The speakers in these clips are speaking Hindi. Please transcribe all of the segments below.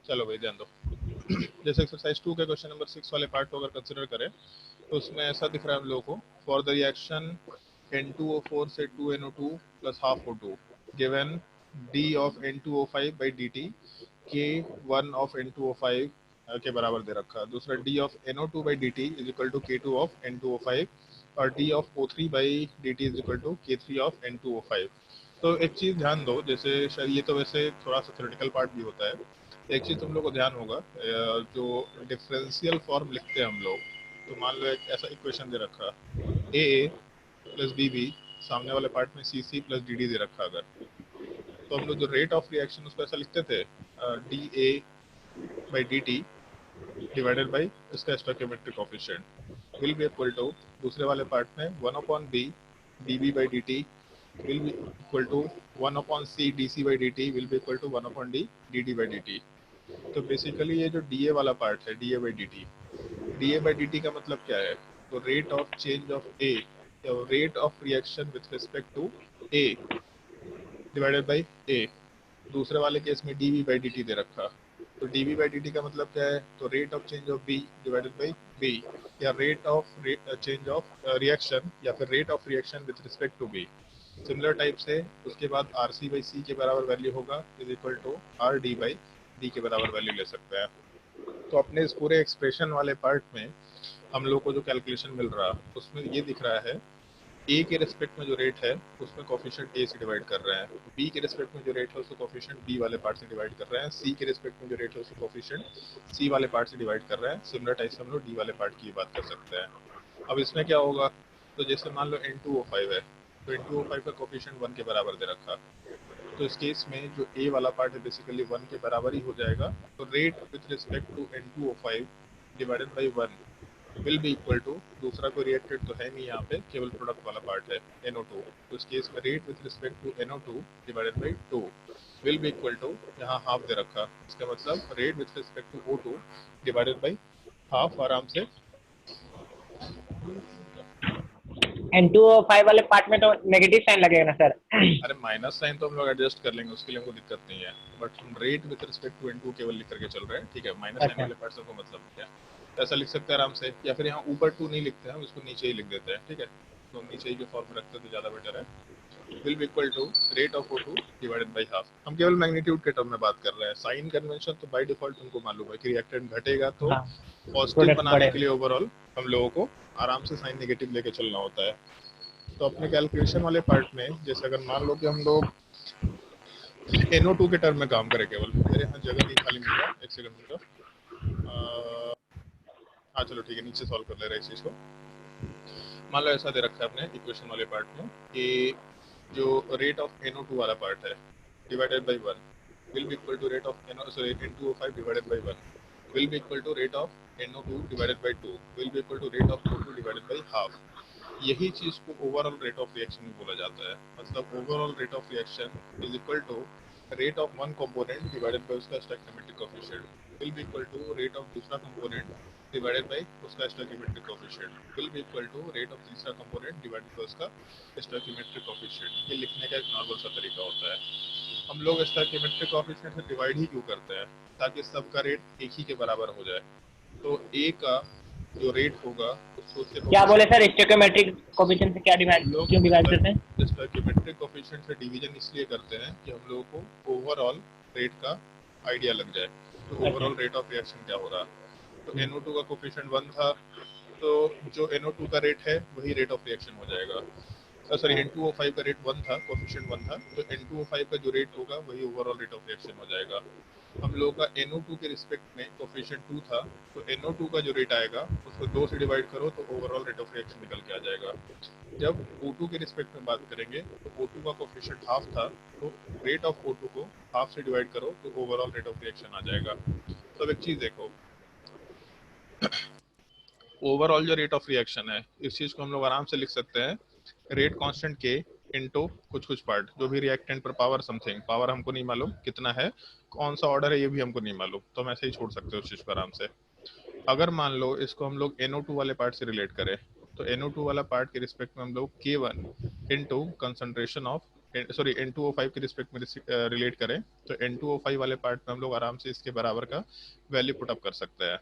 चलो भाई ध्यान दो। जैसे एक्सरसाइज 2 के क्वेश्चन नंबर 6 वाले पार्ट को अगर कंसिडर करें तो उसमें ऐसा दिख रहा है हम लोगों को, फॉर द रिएक्शन N2O4 से 2NO2 plus half O2 given D of N2O5 by dt K1 of N2O5 के बराबर दे रखा है। दूसरा D of NO2 by dt is equal to K2 of N2O5 और D of O3 by dt is equal to K3 of N2O5। तो एक चीज़ ध्यान दो, जैसे शायद ये तो वैसे थोड़ा सा थ्योरेटिकल पार्ट भी होता है, एक चीज़ तुम लोग को ध्यान होगा, जो डिफरेंशियल फॉर्म लिखते हैं हम लोग, तो मान लो एक ऐसा इक्वेशन दे रखा ए प्लस बी बी, सामने वाले पार्ट में सी सी प्लस डी डी दे रखा, अगर तो हम लोग जो रेट ऑफ रिएक्शन उसको ऐसा लिखते थे D A by D T divided by इसका stoichiometric coefficient will be equal to दूसरे वाले पार्ट में 1/b D B by D T will be equal to 1/c dc by dt will be equal to 1/d dt by dt। तो बेसिकली ये जो डी ए वाला पार्ट है, D A by D T, D A by D T का मतलब क्या है, तो rate of change of A या rate of reaction with respect to A divided by A. दूसरे वाले केस में D V by D T दे रखा, तो D V by D T का मतलब क्या है, तो rate of change of B divided by B, या rate of change of reaction या फिर rate of reaction with respect to B. Similar type से उसके बाद आर सी बाई सी के बराबर वैल्यू होगा is equal to R D by D के बराबर वैल्यू ले सकते हैं। तो अपने इस पूरे एक्सप्रेशन वाले पार्ट में हम लोग को जो कैलकुलेशन मिल रहा है उसमें ये दिख रहा है, ए के रिस्पेक्ट में जो रेट है उसमें कोफिशिएंट ए से डिवाइड कर रहे हैं, बी के रिस्पेक्ट में जो रेट है उसको कोफिशिएंट बी वाले पार्ट से डिवाइड कर रहे हैं, सी के रिस्पेक्ट में जो रेट है उसको कोफिशिएंट सी वाले पार्ट से डिवाइड कर रहे हैं। सिमिलर टाइप से हम लोग डी वाले पार्ट की बात कर सकते हैं। अब इसमें क्या होगा, तो जैसे मान लो N2O5 है, तो N2O5 का कोफिशिएंट 1 के बराबर दे रखा, तो इस केस में जो ए वाला पार्ट है बेसिकली 1 के बराबर ही हो जाएगा। तो rate with respect to N2O5 divided by 1 will be equal to, दूसरा कोई रिएक्टेड तो है नहीं यहाँ पे, केवल प्रोडक्ट वाला पार्ट है NO2, तो इस केस में rate with respect to NO2 divided by 2 will be equal to, यहाँ हाफ दे रखा, इसका मतलब rate with respect to O2 divided by half. आराम से N2O5 वाले पार्ट में तो नेगेटिव साइन लगेगा ना सर? अरे माइनस साइन तो हम लोग एडजस्ट कर लेंगे, उसके लिए हमको दिक्कत नहीं है, बट हम rate with respect to N2 केवल लिख करके चल रहे हैं, ठीक है। माइनस साइन वाले पार्ट से को मतलब क्या, ऐसा लिख सकते हैं आराम से, या फिर यहाँ ऊपर 2 नहीं लिखते हैं, हम इसको नीचे ही लिख देते हैं, ठीक है। तो हम नीचे ही के फॉर्म में रखते तो ज़्यादा बेटर है। Will be equal to rate of O2 divided by half. हम केवल मैग्नीट्यूड के टर्म में बात कर रहे हैं, साइन कन्वेंशन तो बाय डिफॉल्ट तुमको मालूम है कि रिएक्टेंट घटेगा तो पॉजिटिव बनाने के लिए ओवरऑल हम लोगों को आराम से साइन नेगेटिव लेके चलना होता है। तो अपने कैलकुलेशन वाले पार्ट में जैसे अगर मान लो कि हम लोग NO2 के टर्म में काम करें, केवल मेरे यहाँ जगह नहीं खाली मिल रहा, एक सेकंड रुको। हाँ चलो ठीक है, नीचे सॉल्व कर ले रहे हैं इस चीज़ को। मान लो ऐसा दे रखा है अपने इक्वेशन वाले पार्ट में कि जो रेट ऑफ NO2 वाला पार्ट है divided by 1 will be equal to rate of N2O5 divided by 1 will be equal to rate of NO2 divided by 2 will be equal to rate of O2 divided by half. यही चीज को ओवरऑल रेट ऑफ रिएक्शन भी बोला जाता है। मतलब overall rate of reaction is equal to rate of one component divided by उसका stoichiometric coefficient will be equal to rate of दूसरा कंपोनेंट डिवाइडेड बाय उसका stoichiometric coefficient will be equal to rate of तीसरा कंपोनेंट डिवाइडेड बाय उसका स्टोइकियोमेट्रिक कोएफिशिएंट। ये लिखने का एक नॉर्मल सा तरीका होता है। हम लोग स्टोइकियोमेट्रिक कोएफिशिएंट से डिवाइड ही क्यों करते हैं, ताकि सबका रेट एक ही के बराबर हो जाए। तो ए का जो रेट होगा उसको उससे क्या बोले सर, स्टोइकियोमेट्रिक कोएफिशिएंट से क्या डिवाइड, क्यों डिवाइड करते हैं? स्टोइकियोमेट्रिक कोएफिशिएंट से डिवीजन इसलिए करते हैं कि हम लोगों को ओवरऑल रेट का आइडिया लग जाए, तो ओवरऑल रेट ऑफ रिएक्शन क्या हो रहा। तो NO2 का कोएफिशिएंट 1 था, तो जो NO2 का रेट है वही रेट ऑफ रिएक्शन हो जाएगा। सॉरी, N2O5 का रेट 1 था, कोएफिशिएंट 1 था, तो N2O5 का जो रेट होगा वही ओवरऑल रेट ऑफ रिएक्शन हो जाएगा। हम लोगों का NO2 के रिस्पेक्ट में कोएफिशिएंट 2 था, तो NO2 का जो रेट आएगा उसको 2 से डिवाइड करो तो ओवरऑल रेट ऑफ रिएक्शन निकल के आ जाएगा। जब O2 के रिस्पेक्ट में बात करेंगे तो O2 का कोएफिशिएंट हाफ था, तो रेट ऑफ O2 को हाफ से डिवाइड करो तो ओवरऑल रेट ऑफ रिएक्शन आ जाएगा। तो एक चीज देखो, ओवरऑल जो रेट ऑफ रिएक्शन है इस चीज को हम लोग आराम से लिख सकते हैं रेट कांस्टेंट के इनटू कुछ कुछ पार्ट, जो भी रिएक्टेंट पर पावर समथिंग, पावर हमको नहीं मालूम कितना है, कौन सा ऑर्डर है ये भी हमको नहीं मालूम, तो हम ऐसे ही छोड़ सकते हैं उस चीज पर आराम से। अगर मान लो इसको हम लोग NO2 वाले पार्ट से रिलेट करें, तो NO2 वाला पार्ट के रिस्पेक्ट में हम लोग K1 into concentration of sorry N2O5 के रिस्पेक्ट में रिलेट करें तो N2O5 वाले पार्ट में हम लोग आराम से इसके बराबर का वैल्यू पुट अप कर सकते हैं।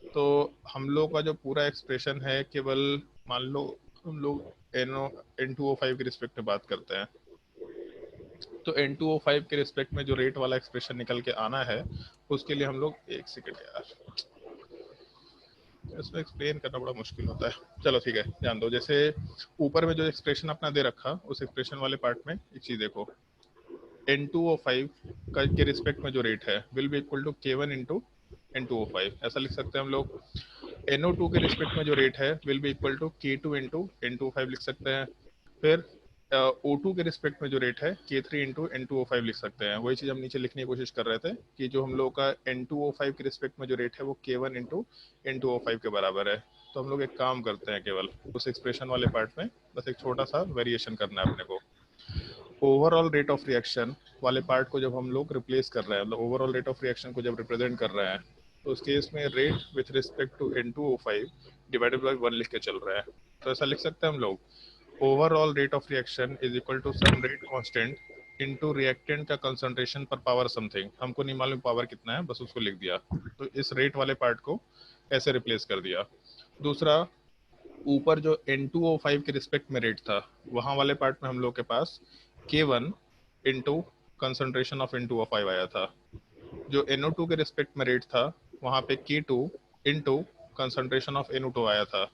तो हम लोग का जो पूरा एक्सप्रेशन है केवल मान लो हम लोग N2O5 के रिस्पेक्ट में बात करते हैं, तो N2O5 के रिस्पेक्ट में जो रेट वाला एक्सप्रेशन निकल के आना है उसके लिए हम लोग एक सेकेंड यार, इसमें एक्सप्लेन करना बड़ा मुश्किल होता है। चलो ठीक है, ध्यान दो। जैसे ऊपर में जो एक्सप्रेशन अपना दे रखा उस एक्सप्रेशन वाले पार्ट में एक चीज देखो, N2O5 के रिस्पेक्ट में जो रेट है will be equal to K1 into N2O5, ऐसा लिख सकते हैं हम लोग। NO2 के रिस्पेक्ट में जो रेट है will be equal to K2 into N2O5 लिख सकते हैं। फिर O2 के रिस्पेक्ट में जो रेट है K3 इंटू N2O5 लिख सकते हैं। वही चीज़ हम नीचे लिखने की कोशिश कर रहे थे कि जो हम लोग का N2O5 के रिस्पेक्ट में जो रेट है वो K1 इंटू N2O5 के बराबर है। तो हम लोग एक काम करते हैं, केवल उस एक्सप्रेशन वाले पार्ट में बस एक छोटा सा वेरिएशन करना है अपने को। ओवरऑल रेट ऑफ रिएक्शन वाले पार्ट को जब हम लोग रिप्लेस कर रहे हैं, मतलब ओवरऑल रेट ऑफ रिएक्शन को जब रिप्रेजेंट कर रहे हैं, तो उस केस में rate with respect to N2O5 divided by 1 लिख के चल रहा है। तो ऐसा लिख सकते हैं हम लोग, overall rate of reaction is equal to some rate constant into reactant का कंसंट्रेशन पर पावर समथिंग। हमको नहीं मालूम पावर कितना है, बस उसको लिख दिया। तो इस रेट वाले पार्ट को ऐसे रिप्लेस कर दिया। दूसरा, ऊपर जो N2O5 के रिस्पेक्ट में रेट था वहां वाले पार्ट में हम लोग के पास K1 into concentration of N2O5 आया था। जो NO2 के रिस्पेक्ट में रेट था वहां पे K2 into concentration of NO2 आया था।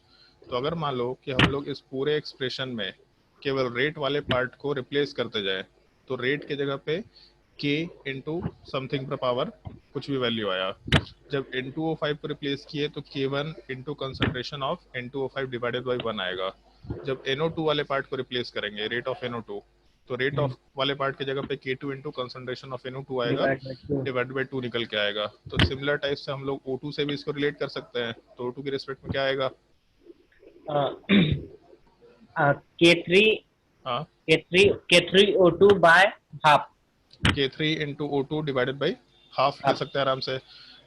तो अगर मान लो कि हम लोग इस पूरे एक्सप्रेशन में केवल रेट वाले पार्ट को रिप्लेस करते जाए, तो रेट के जगह पे K इंटू समथिंग पर पावर कुछ भी वैल्यू आया। जब N2O5 को रिप्लेस किए तो K1 into concentration of N2O5 divided by 1 आएगा। जब NO2 वाले पार्ट को रिप्लेस करेंगे रेट ऑफ NO2, तो रेट ऑफ वाले पार्ट की जगह पे K2 into concentration of NO2 आएगा, डिवाइड बाय 2। डिवाइड बाई 2 निकल के आएगा। तो सिमिलर टाइप से हम लोग O2 से भी इसको रिलेट कर सकते हैं। तो O2 के रिस्पेक्ट में क्या आएगा? K3 हाँ, K3O2 by half. K3 into O2 divided by half ले सकते हैं आराम से।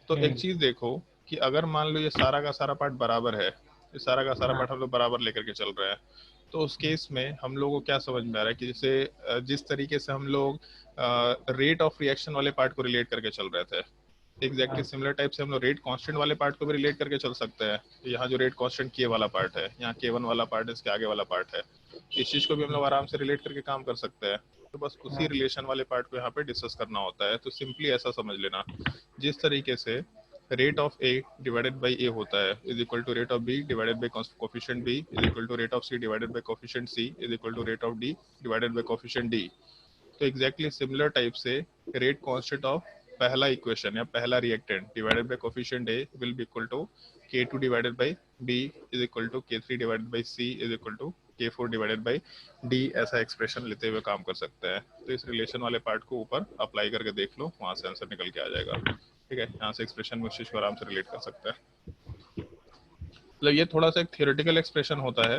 तो एक चीज देखो कि अगर मान लो ये सारा का सारा पार्ट बराबर है, ये सारा का सारा पार्ट हम लोग बराबर लेकर के चल रहे हैं, तो उस केस में हम लोगों को क्या समझ में आ रहा है कि जैसे जिस तरीके से हम लोग रेट ऑफ रिएक्शन वाले पार्ट को रिलेट करके चल रहे थे, एग्जैक्टली सिमिलर टाइप से हम लोग रेट कांस्टेंट वाले पार्ट को भी रिलेट करके चल सकते हैं। तो यहाँ जो रेट कांस्टेंट K वाला पार्ट है, यहाँ K1 वाला पार्ट है, इसके आगे वाला पार्ट है, इस चीज को भी हम लोग आराम से रिलेट करके काम कर सकते हैं। तो बस उसी रिलेशन वाले पार्ट को यहाँ पे डिस्कस करना होता है। तो सिंपली ऐसा समझ लेना, जिस तरीके से rate of A divided by A होता है is equal to rate of B divided by coefficient B is equal to rate of C divided by coefficient C is equal to rate of D divided by coefficient D. तो एग्जैक्टली सिमिलर टाइप से रेट कांस्टेंट ऑफ पहला इक्वेशन या पहला reactant divided by coefficient A will be equal to K2 divided by B is equal to K3 divided by C is equal to K4 divided by D। ऐसा एक्सप्रेशन लेते हुए काम कर सकते हैं। तो इस रिलेशन वाले पार्ट को ऊपर अप्लाई करके देख लो, वहां से आंसर निकल के आ जाएगा। ठीक है, यहाँ से एक्सप्रेशन में उस चीज को आराम से रिलेट कर सकते हैं। मतलब ये थोड़ा सा एक थियोरेटिकल एक्सप्रेशन होता है,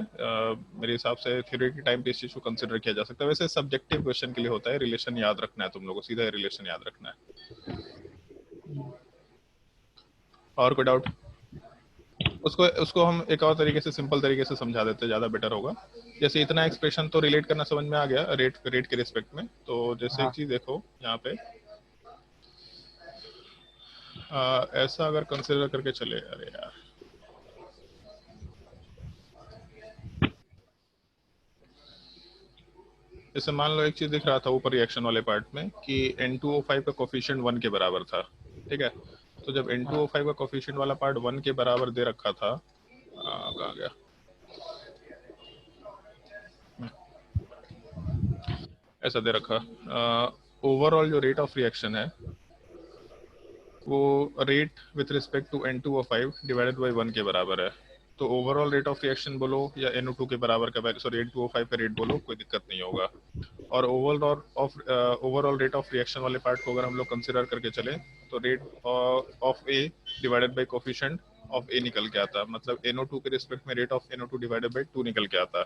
मेरे हिसाब से थ्योरी के टाइम पे इस चीज को कंसिडर किया जा सकता है। वैसे सब्जेक्टिव क्वेश्चन के लिए होता है, रिलेशन याद रखना है तुम लोगों को, सीधा रिलेशन याद रखना है। और कोई डाउट? उसको उसको हम एक और तरीके से सिंपल तरीके से समझा देते हैं, ज्यादा बेटर होगा। जैसे इतना एक्सप्रेशन तो रिलेट करना समझ में आ गया रेट के रिस्पेक्ट में। तो जैसे एक चीज देखो यहाँ पे ऐसा अगर कंसिडर करके चले, अरे यार जैसे मान लो एक चीज दिख रहा था ऊपर रिएक्शन वाले पार्ट में कि N2O5 का कोफिशिएंट 1 के बराबर था। ठीक है, तो जब N2O5 का कोफिशिएंट वाला पार्ट 1 के बराबर दे रखा था, कहाँ गया, ऐसा दे रखा, ओवरऑल जो रेट ऑफ रिएक्शन है वो rate with respect to N2O5 divided by 1 के बराबर है। तो ओवरऑल रेट ऑफ रिएक्शन बोलो या NO2 के बराबर का, सॉरी N2O5 का रेट बोलो, कोई दिक्कत नहीं होगा। और ओवरऑल रेट ऑफ रिएक्शन वाले पार्ट को अगर हम लोग कंसिडर करके चले तो rate of A divided by coefficient of A निकल के आता, मतलब NO2 के रिस्पेक्ट में rate of NO2 divided by 2 निकल के आता।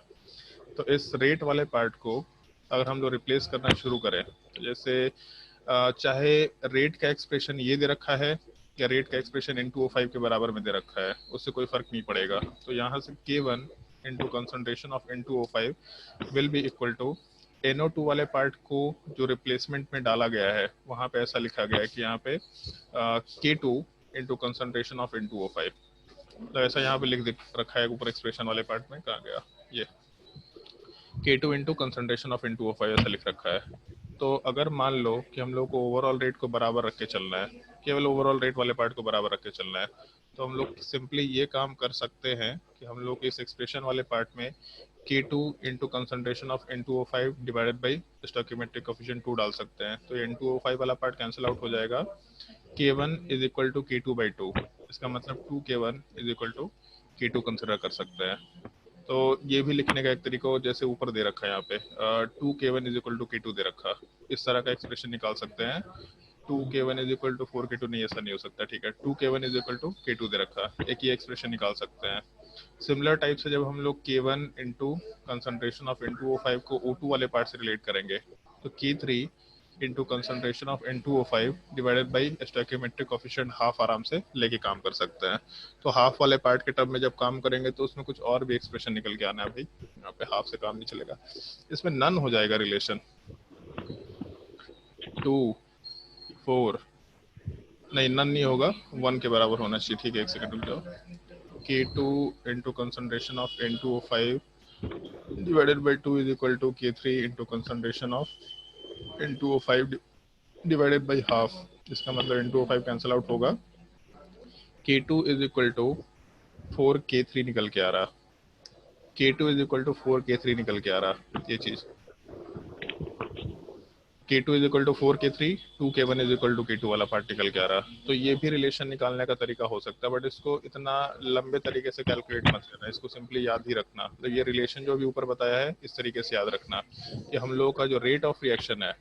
तो इस रेट वाले पार्ट को अगर हम लोग रिप्लेस करना शुरू करें, तो जैसे चाहे रेट का एक्सप्रेशन ये दे रखा है या रेट का एक्सप्रेशन N2O5 के बराबर में दे रखा है, उससे कोई फर्क नहीं पड़ेगा। तो यहाँ से K1 into concentration of N2O5 will be equal to NO2 वाले पार्ट को जो रिप्लेसमेंट में डाला गया है वहाँ पे ऐसा लिखा गया है कि यहाँ पे K2 into concentration of N2O5, तो ऐसा यहाँ पे लिख रखा है ऊपर एक्सप्रेशन वाले पार्ट में, कहाँ गया ये, K2 into concentration of N2O5 ऐसा लिख रखा है। तो अगर मान लो कि हम लोग को ओवरऑल रेट को बराबर रख के चलना है, केवल ओवरऑल रेट वाले पार्ट को बराबर रख के चलना है, तो हम लोग सिंपली ये काम कर सकते हैं कि हम लोग इस एक्सप्रेशन वाले पार्ट में K2 into concentration of N2O5 divided by stoichiometric coefficient 2 डाल सकते हैं। तो N2O5 वाला पार्ट कैंसिल आउट हो जाएगा, K1 is equal to K2/2, इसका मतलब 2K1 is equal to K2 consider कर सकते हैं। तो ये भी लिखने का एक तरीका हो, जैसे ऊपर दे रखा है यहाँ पे 2K1 is equal to K2 दे रखा, इस तरह का एक्सप्रेशन निकाल सकते हैं। 2K1 is equal to 4K2 नहीं, ऐसा नहीं हो सकता, ठीक है। 2K1 is equal to K2 दे रखा, एक ये एक्सप्रेशन निकाल सकते हैं। सिमिलर टाइप से जब हम लोग K1 into concentration of N2O5 को O2 वाले पार्ट से रिलेट करेंगे, तो K3 into concentration of N2O5 divided by stoichiometric coefficient half आराम से लेके काम कर सकते हैं। तो हाफ वाले पार्ट के टर्म में जब काम करेंगे तो उसमें कुछ और भी एक्सप्रेशन निकल के आना है भाई, यहाँ पे हाफ से काम नहीं चलेगा, इसमें नन हो जाएगा रिलेशन। 2 4 नहीं, नन नहीं होगा, 1 के बराबर होना चाहिए, ठीक है। एक सेकंड रुक जाओ। K2 into concentration of N2O5 divided by 2 is equal to K3 into concentration of N2O5 divided by half, इसका मतलब N2O5 कैंसिल आउट होगा, K2 is equal to 4K3 निकल के आ रहा, K2 is equal to 4K3 निकल के आ रहा, ये चीज K2 is equal to 4K3, 2K1 is equal to K2 वाला पार्ट निकल के आ रहा। तो ये भी रिलेशन निकालने का तरीका हो सकता है, बट इसको इतना लंबे तरीके से कैलकुलेट मत करना, इसको सिंपली याद ही रखना। तो ये रिलेशन जो अभी ऊपर बताया है इस तरीके से याद रखना कि हम लोगों का जो रेट ऑफ रिएक्शन है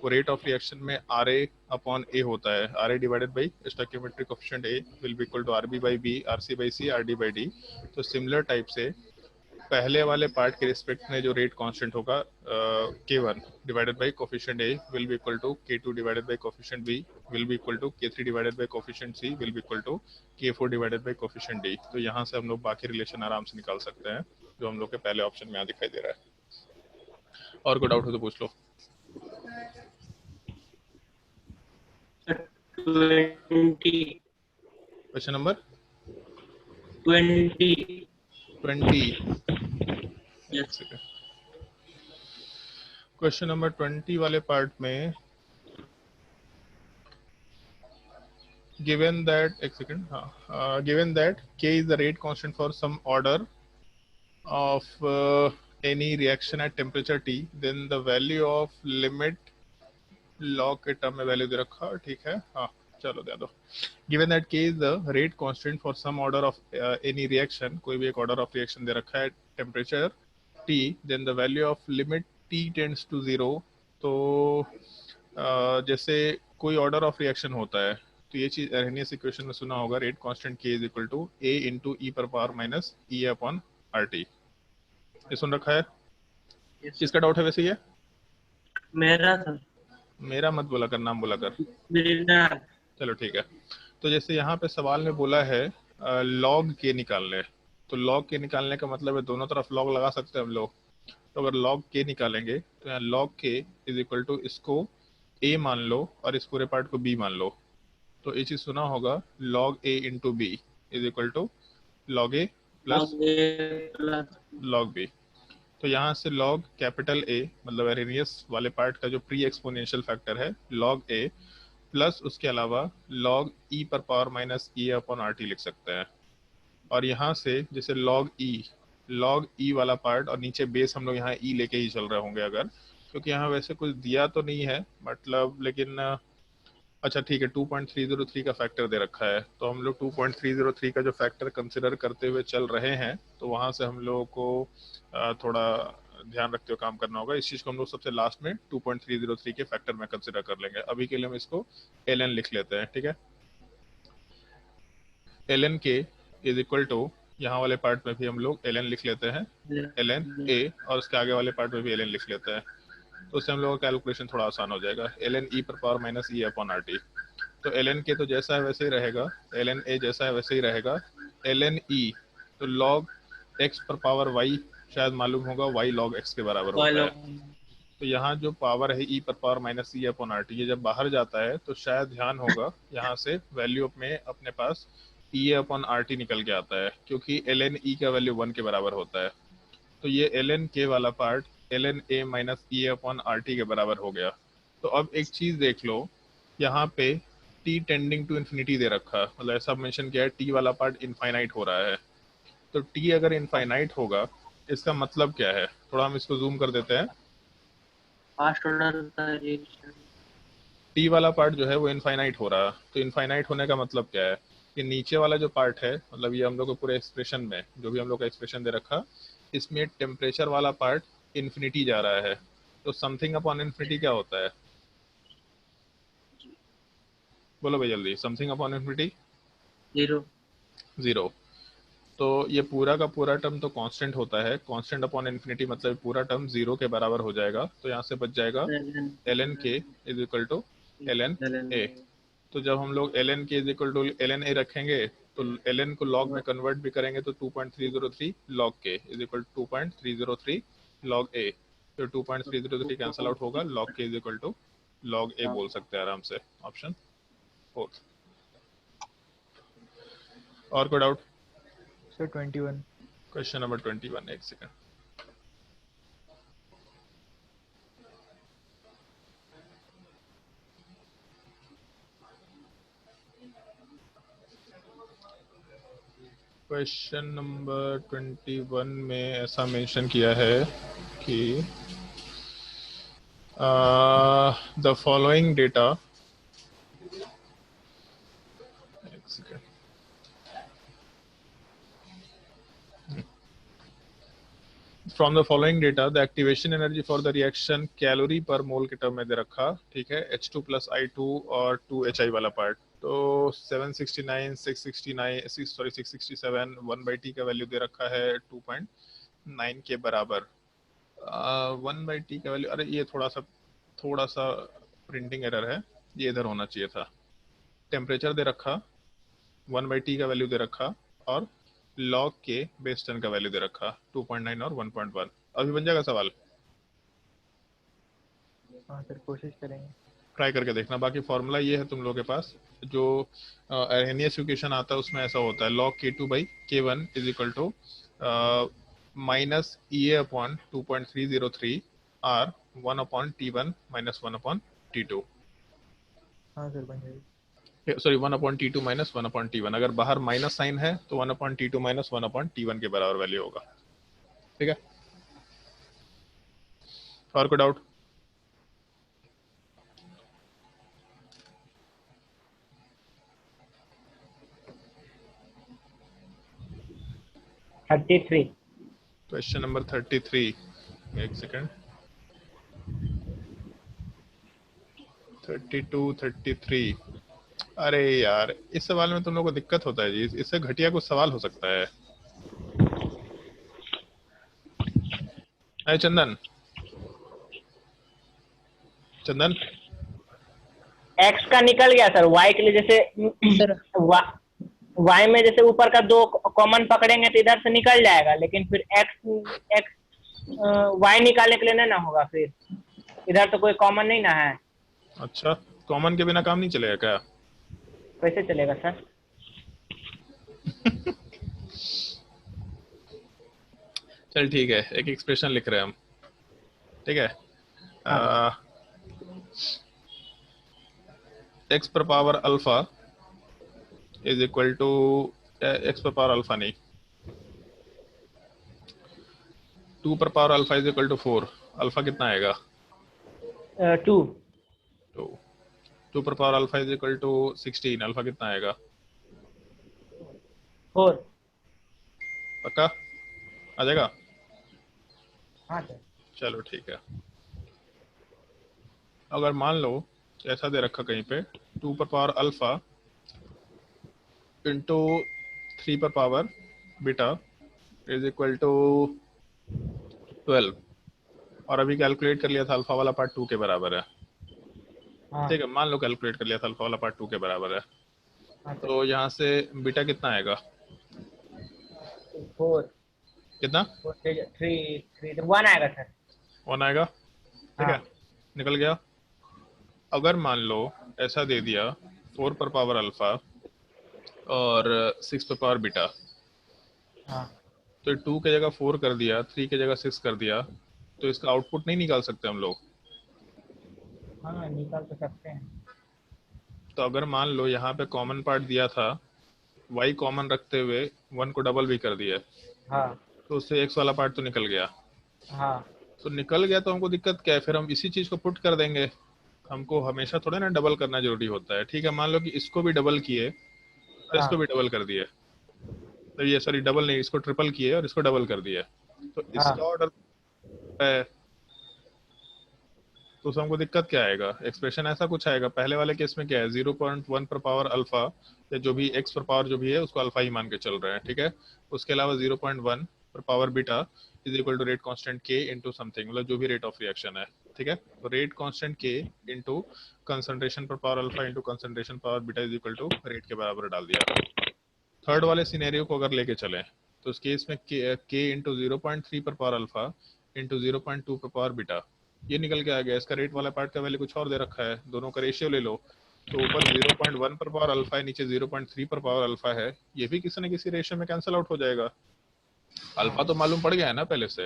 वो रेट ऑफ रिएक्शन में RA अपॉन A होता है, RA divided by stoichiometric coefficient A will be equal to RB by B, RC by C, RD by D। तो सिमिलर टाइप से पहले वाले पार्ट के रिस्पेक्ट में जो रेट कांस्टेंट होगा K1 divided by coefficient A will be equal to K2 divided by coefficient B will be equal to K3 divided by coefficient C will be equal to K4 divided by coefficient D। तो यहाँ से हम लोग बाकी रिलेशन आराम से निकाल सकते हैं जो हम लोग के पहले ऑप्शन में यहाँ दिखाई दे रहा है। और कोई डाउट हो तो पूछ लो। 20 question number 20 yes. Question number 20 वाले पार्ट में given that एक सेकंड, हाँ, given that K is the rate constant for some order of any reaction at temperature T, then the value of limit log के टर्म में वैल्यू दे रखा, ठीक है, हाँ चलो दे दो। Given that K is the rate constant for some order of any reaction, कोई भी एक order of reaction दे रखा है temperature T, then the value of limit T tends to 0। तो जैसे कोई order of reaction होता है तो ये चीज अरहेनियस इक्वेशन में सुना होगा, rate constant K is equal to A into E पर power minus E upon RT, ये सुन रखा है। किसका डाउट है वैसे ये? मेरा था। मेरा मत बोला कर, नाम बोला कर। मेरा। चलो ठीक है। तो जैसे यहाँ पे सवाल में बोला है लॉग के निकालने, तो लॉग के निकालने का मतलब है दोनों तरफ लॉग लगा सकते हैं हम लोग। तो अगर लॉग के निकालेंगे तो यहाँ log K is equal to इसको A मान लो और इस पूरे पार्ट को B मान लो। तो ये चीज सुना होगा log A into B is equal to log A plus log B। तो यहाँ से log कैपिटल A मतलब अरहेनियस वाले पार्ट का जो प्री एक्सपोनेंशियल फैक्टर है log A प्लस उसके अलावा log E पर power minus E upon RT लिख सकते हैं। और यहाँ से जैसे log E वाला पार्ट और नीचे बेस हम लोग यहाँ E लेके ही चल रहे होंगे अगर, क्योंकि यहाँ वैसे कुछ दिया तो नहीं है मतलब, लेकिन अच्छा ठीक है 2.303 का फैक्टर दे रखा है, तो हम लोग 2.303 का जो फैक्टर कंसिडर करते हुए चल रहे हैं तो वहाँ से हम लोगों को थोड़ा ध्यान रखते हुए काम करना होगा। इस चीज़ को हम लोग सबसे लास्ट में 2.303 के फैक्टर में कंसिडर कर लेंगे। अभी के लिए हम इसको ln लिख लेते हैं, ठीक है। ln के इज इक्वल टू यहाँ वाले पार्ट में भी हम लोग ln लिख लेते हैं, ln A, और उसके आगे वाले पार्ट में भी ln लिख लेते हैं। तो उससे हम लोगों का कैलकुलेशन थोड़ा आसान हो जाएगा। ln E पर power minus E upon RT। तो ln के तो जैसा है वैसे ही रहेगा, ln A जैसा है वैसे ही रहेगा। ln E तो log x पर पावर y शायद मालूम होगा, y log x के बराबर होता है। तो यहाँ जो पावर है ई पर power minus E upon R T, ये जब बाहर जाता है तो शायद ध्यान होगा यहाँ से वैल्यू में अपने पास ई अपॉन आर टी निकल के आता है, क्योंकि एल एन ई का वैल्यू 1 के बराबर होता है। तो ये एल एन के वाला part L N A minus E upon R T के बराबर हो गया। तो अब एक चीज देख लो, यहाँ पे टी टेंडिंग टू इन्फिनिटी दे रखा है, मतलब ऐसा मेंशन किया है टी वाला पार्ट इनफाइनाइट हो रहा है। तो टी अगर इनफाइनाइट होगा इसका मतलब क्या है, थोड़ा हम इसको जूम कर देते हैं। फास्ट ऑर्डर का रिएक्शन, टी वाला पार्ट जो है वो इनफाइनाइट हो रहा है, तो इनफाइनाइट होने का मतलब क्या है कि नीचे वाला जो पार्ट है, मतलब ये हम लोग को पूरे एक्सप्रेशन में जो भी हम लोग का एक्सप्रेशन दे रखा, इसमें टेम्परेचर वाला पार्ट इन्फिनिटी जा रहा है। तो समथिंग अपॉन इन्फिनिटी क्या होता है, बोलो भाई जल्दी, समथिंग अपॉन इन्फिनिटी 0। 0। तो ये पूरा का पूरा टर्म तो कांस्टेंट होता है, कांस्टेंट अपॉन इन्फिनिटी मतलब पूरा टर्म 0 के बराबर हो जाएगा। तो यहाँ से बच जाएगा L N K is equal to L N A. तो जब हम लोग L N K is equal to L N A रखेंगे तो एल एन को लॉग में कन्वर्ट भी करेंगे तो 2.303 log K is equal to 2.303 log A. तो 2.303 कैंसल आउट होगा, log K is equal to log A बोल सकते हैं आराम से। ऑप्शन 4। और कोई डाउट? सर 21। क्वेश्चन नंबर 21, एक सेकंड। क्वेश्चन नंबर 21 में ऐसा मेंशन किया है कि द फॉलोइंग डेटा, एक second, from the following data the activation energy for the reaction calorie पर मोल के टर्म में दे रखा, ठीक है, H2 प्लस I2 और 2HI वाला पार्ट। तो 769, 669, सॉरी 667, 1/T का वैल्यू दे रखा है 2.9 के बराबर। 1/T का वैल्यू, अरे ये थोड़ा सा प्रिंटिंग एरर है, ये इधर होना चाहिए था। टेम्परेचर दे रखा, 1/T का वैल्यू दे रखा, और लॉग के बेस 10 का वैल्यू दे रखा 2.9 और 1.1। अभी बन जाएगा सवाल, हाँ सर कोशिश करेंगे। ट्राई करके देखना। बाकी फॉर्मूला ये है तुम लोगों के पास, जो अर्हेनियस इक्वेशन आता है उसमें ऐसा होता है log K2/K1 is equal to minus E upon 2.303 R 1/T1 minus 1/T2। हाँ सर बन जाएगी। सॉरी 1/T2 माइनस 1/T1, अगर बाहर माइनस साइन है तो 1/T2 माइनस 1/T1 के बराबर वैल्यू होगा। ठीक है, और कोई डाउट? क्वेश्चन नंबर 33, एक सेकेंड, 32, 33। अरे यार इस सवाल में तुम लोग को दिक्कत होता है जी, इससे घटिया कुछ सवाल हो सकता है। अरे चंदन, चंदन एक्स का निकल गया सर, वाई के लिए जैसे सर वाई में जैसे ऊपर का 2 कॉमन पकड़ेंगे तो इधर से निकल जाएगा, लेकिन फिर एक्स वाई निकालने के लिए नहीं ना होगा, फिर इधर तो कोई कॉमन नहीं ना है। अच्छा, कॉमन के बिना काम नहीं चलेगा क्या? कैसे चलेगा सर? चल ठीक है, एक एक्सप्रेशन लिख रहे हैं हम, ठीक है। एक्स पर power alpha is equal to, X पर पावर अल्फा नहीं, 2 पर power alpha is equal to 4। Alpha कितना आएगा? 2 2 पर power alpha is equal to 16। Alpha कितना आएगा? 4। पक्का आ जाएगा? हाँ सर। चलो ठीक है। अगर मान लो ऐसा दे रखा कहीं पे 2 पर पावर अल्फा इंटू 3 पर power beta is equal to 12, और अभी कैलकुलेट कर लिया था अल्फा वाला पार्ट 2 के बराबर है। हाँ ठीक है, मान लो कैलकुलेट कर लिया था अल्फा वाला पार्ट 2 के बराबर है। हाँ सर। तो यहाँ से बीटा कितना आएगा? 4 कितना? 3 3 1 आएगा सर। 1 आएगा। ठीक है, हाँ निकल गया। अगर मान लो ऐसा दे दिया 4 पर पावर अल्फा और 6 पर पावर बीटा, हाँ तो 2 की जगह 4 कर दिया, 3 की जगह 6 कर दिया, तो इसका आउटपुट नहीं निकाल सकते हम लोग? हाँ, निकाल तो सकते हैं। तो अगर मान लो यहाँ पे कॉमन पार्ट दिया था, y कॉमन रखते हुए 1 को डबल भी कर दिया, हाँ तो उससे x वाला पार्ट तो निकल गया। हाँ तो निकल गया तो हमको दिक्कत क्या है? फिर हम इसी चीज को पुट कर देंगे। हमको हमेशा थोड़ा ना डबल करना जरूरी होता है। ठीक है, मान लो कि इसको भी डबल किए और हाँ इसको भी डबल कर दिए, तो ये सॉरी डबल नहीं, इसको ट्रिपल किए और इसको डबल कर दिए, तो हाँ इसका ऑर्डर है, तो उसमें हमको दिक्कत क्या आएगा? एक्सप्रेशन ऐसा कुछ आएगा। पहले वाले केस में क्या है, 0.1 पर पावर अल्फा या जो भी x पर पावर जो भी है उसको अल्फा ही मान के चल रहे हैं। ठीक है, उसके अलावा 0.1 पर power beta is equal to rate constant k into something, मतलब जो भी रेट ऑफ रिएक्शन है। ठीक है, तो rate constant k into concentration पर power alpha into concentration power beta is equal to rate के बराबर डाल दिया। थर्ड वाले सिनेरियो को अगर लेके चलें तो उस केस में k इंटू 0.3 पर पावर अल्फा इंटू 0.2 पर पावर बीटा, ये निकल के आ गया। इसका रेट वाला पार्ट का वैल्यू कुछ और दे रखा है, दोनों का रेशियो ले लो, तो ऊपर 0.1 पर पावर अल्फा है, नीचे 0.3 पर पावर अल्फा है, ये भी किसी न किसी रेशियो में कैंसिल आउट हो जाएगा। अल्फा तो मालूम पड़ गया है ना पहले से,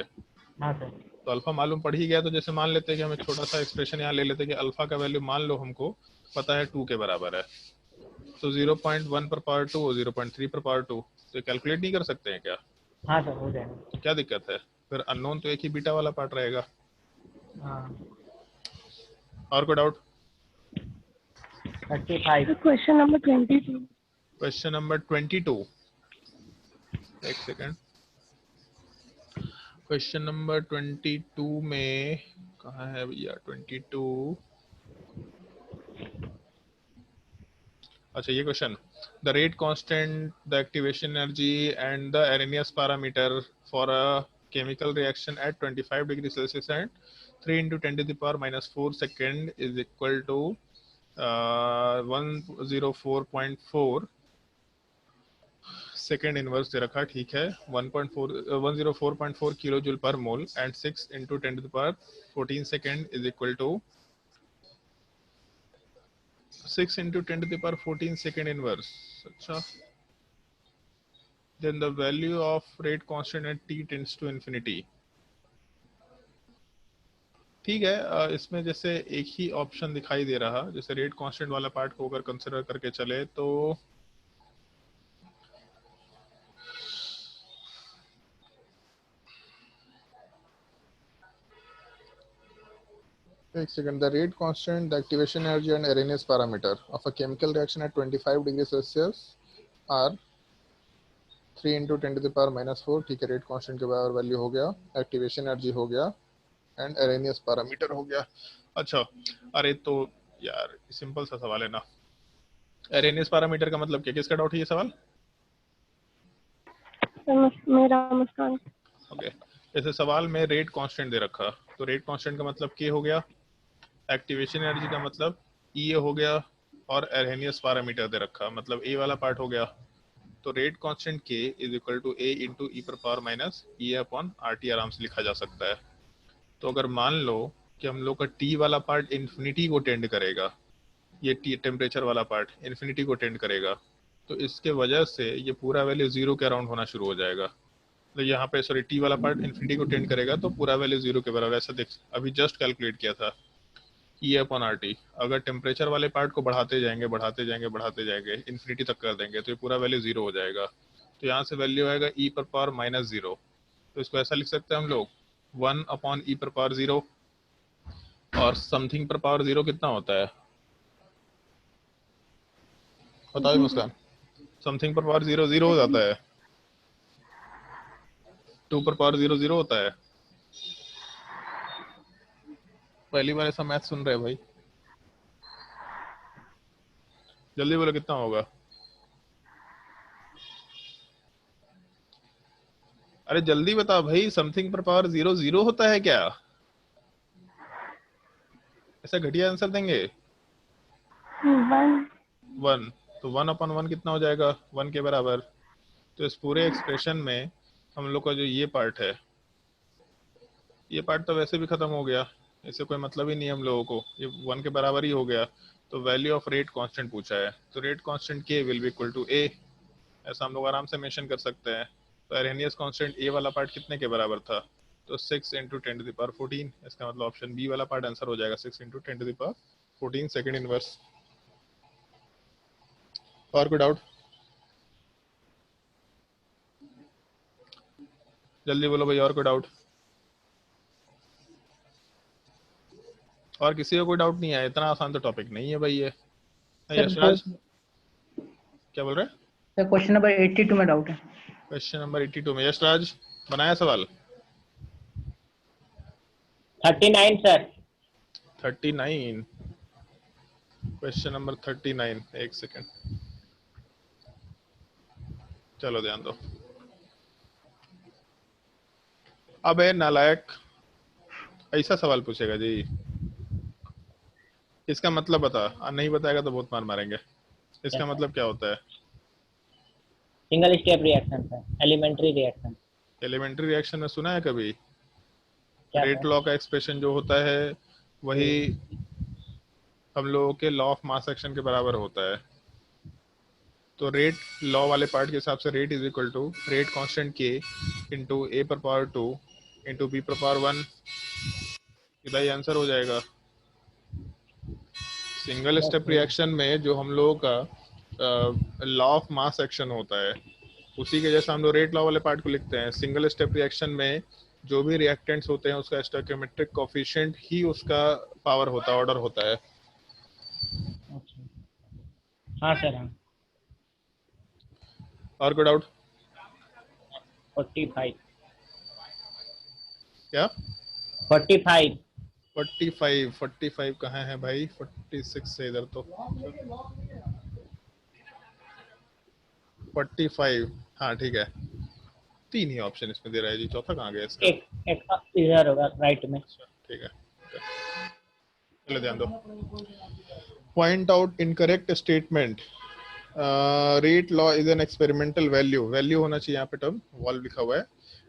हाँ सर। तो अल्फा मालूम पड़ ही गया, तो जैसे मान लेते हैं कि हमें छोटा सा एक्सप्रेशन यहाँ ले लेते हैं कि अल्फा का वैल्यू मान लो हमको पता है 2 के बराबर है, तो 0.1 पर पावर 2 और 0.3 पर पावर 2, तो कैलकुलेट नहीं कर सकते हैं क्या? हाँ सर, हो जाएगा। क्या दिक्कत है? फिर अननोन तो एक ही बीटा वाला पार्ट रहेगा। हाँ। और कोई doubt? 35। Question number 22। Question number 22, एक सेकेंड। क्वेश्चन नंबर 22 में कहाँ है भैया 22? अच्छा, ये question, the rate constant, the activation energy and the Arrhenius parameter for a chemical reaction at 25 degree Celsius and 3 into 10 to the power minus 4 second is equal to 104.4 second inverse दे रखा। ठीक है, 104.4 kilo joule per mole and 6 into 10 to the power 14 second is equal to 6 into 10 to the power 14 second inverse. अच्छा, then the value of rate constant at t tends to infinity. ठीक है, इसमें जैसे एक ही ऑप्शन दिखाई दे रहा, जैसे रेट कांस्टेंट वाला पार्ट को अगर कंसिडर करके चले तो एक second, the rate constant, the activation energy and Arrhenius parameter of a chemical reaction at 25 degree Celsius are 3 into 10 to the power minus 4। ठीक है, रेट कांस्टेंट के बराबर वैल्यू हो गया, एक्टिवेशन एनर्जी हो गया एंड एरेनियस पैरामीटर हो गया। अच्छा, अरे तो यार सिंपल सा सवाल है ना, एरेनियस पैरामीटर का मतलब क्या? किसका डाउट है ये सवाल? मेरा मुस्कान। ओके, जैसे सवाल में रेट कांस्टेंट दे रखा, तो रेट कांस्टेंट का मतलब के हो गया, एक्टिवेशन एनर्जी का मतलब ई हो गया, और एरेनियस पैरामीटर दे रखा मतलब ए वाला पार्ट हो गया। तो rate constant K is equal to A into E पर power minus E upon R T आराम से लिखा जा सकता है। तो अगर मान लो कि हम लोग का टी वाला पार्ट इन्फिनिटी को टेंड करेगा, ये टी टेम्परेचर वाला पार्ट इन्फिनिटी को टेंड करेगा, तो इसके वजह से ये पूरा वैल्यू जीरो के अराउंड होना शुरू हो जाएगा। तो यहाँ पे सॉरी टी वाला पार्ट इन्फिनिटी को टेंड करेगा तो पूरा वैल्यू जीरो के बराबर, ऐसा देख अभी जस्ट कैलकुलेट किया था ई अपॉन आर टी। अगर टेम्परेचर वाले पार्ट को बढ़ाते जाएंगे बढ़ाते जाएंगे बढ़ाते जाएंगे इन्फिनिटी तक कर देंगे तो ये पूरा वैल्यू जीरो हो जाएगा। तो यहाँ से वैल्यू आएगा ई पर पावर माइनस जीरो, तो इसको ऐसा लिख सकते हैं हम लोग 1 अपॉन ई पर पावर जीरो, और समथिंग पर पावर जीरो कितना होता है बताओ मुस्कान? समथिंग पर पावर जीरो जीरो हो जाता है, 2 पर पावर जीरो जीरो होता है। पहली बार ऐसा मैथ सुन रहे भाई, जल्दी बोलो कितना होगा? अरे जल्दी बता भाई, समथिंग पर पावर जीरो जीरो होता है क्या? ऐसा घटिया आंसर देंगे? 1, तो 1 अपॉन 1 कितना हो जाएगा? 1 के बराबर। तो इस पूरे एक्सप्रेशन में हम लोग का जो ये पार्ट है, ये पार्ट तो वैसे भी खत्म हो गया, इससे कोई मतलब ही नहीं है हम लोगों को, ये 1 के बराबर ही हो गया। तो वैल्यू ऑफ रेट कांस्टेंट पूछा है, तो रेट कांस्टेंट के विल बी इक्वल टू ए, ऐसा हम लोग आराम से मेंशन कर सकते हैं। तो अरेनियस कांस्टेंट ए वाला पार्ट कितने के बराबर था, तो 6 इंटू 10⁻14। इसका मतलब ऑप्शन बी वाला पार्ट आंसर हो जाएगा 6 इंटू 10⁻14 सेकेंड इनवर्स। और कोई डाउट? जल्दी बोलो भाई, और कोई डाउट? और किसी को कोई डाउट नहीं है? इतना आसान तो टॉपिक नहीं है भाई ये। यशराज क्या बोल रहे हैं? सर क्वेश्चन नंबर 82 में डाउट है। क्वेश्चन नंबर 82 में यशराज बनाया सवाल? 39 सर। 39, क्वेश्चन नंबर 39, एक सेकेंड, चलो ध्यान दो। अब है नालायक, ऐसा सवाल पूछेगा जी, इसका मतलब बता, नहीं बताएगा तो बहुत मार मारेंगे। इसका मतलब क्या होता है? Single step reaction sir, elementary reaction. Elementary reaction में सुना है कभी? क्या रेट सर? लॉ का एक्सप्रेशन जो होता है वही हम लोगों के लॉ ऑफ मास एक्शन के बराबर होता है। तो रेट लॉ वाले पार्ट के हिसाब से rate is equal to rate constant के इंटू ए पर पावर 2 इंटू बी पर पावर 1। इधर आंसर हो जाएगा। सिंगल स्टेप रिएक्शन में जो हम लोगों का लॉ ऑफ मास एक्शन होता है उसी के जैसा हम लोग रेट लॉ वाले पार्ट को लिखते हैं। सिंगल स्टेप रिएक्शन में जो भी रिएक्टेंट्स होते हैं उसका स्टोइकियोमेट्रिक कोफिशिएंट ही उसका पावर होता है, ऑर्डर होता है। अच्छा। हाँ सर हाँ। और कोई डाउट? 45। क्या? 45। 45 कहाँ है भाई? 46 से इधर तो 45, हाँ ठीक है। 3 ही ऑप्शन इसमें दे रहा है जी, चौथा कहाँ गया इसका? एक एक इधर होगा राइट में। ठीक है, चलो ध्यान दो। Point out incorrect statement. Rate law is an experimental value, value होना चाहिए यहाँ पे, टर्म वॉल्व लिखा हुआ है।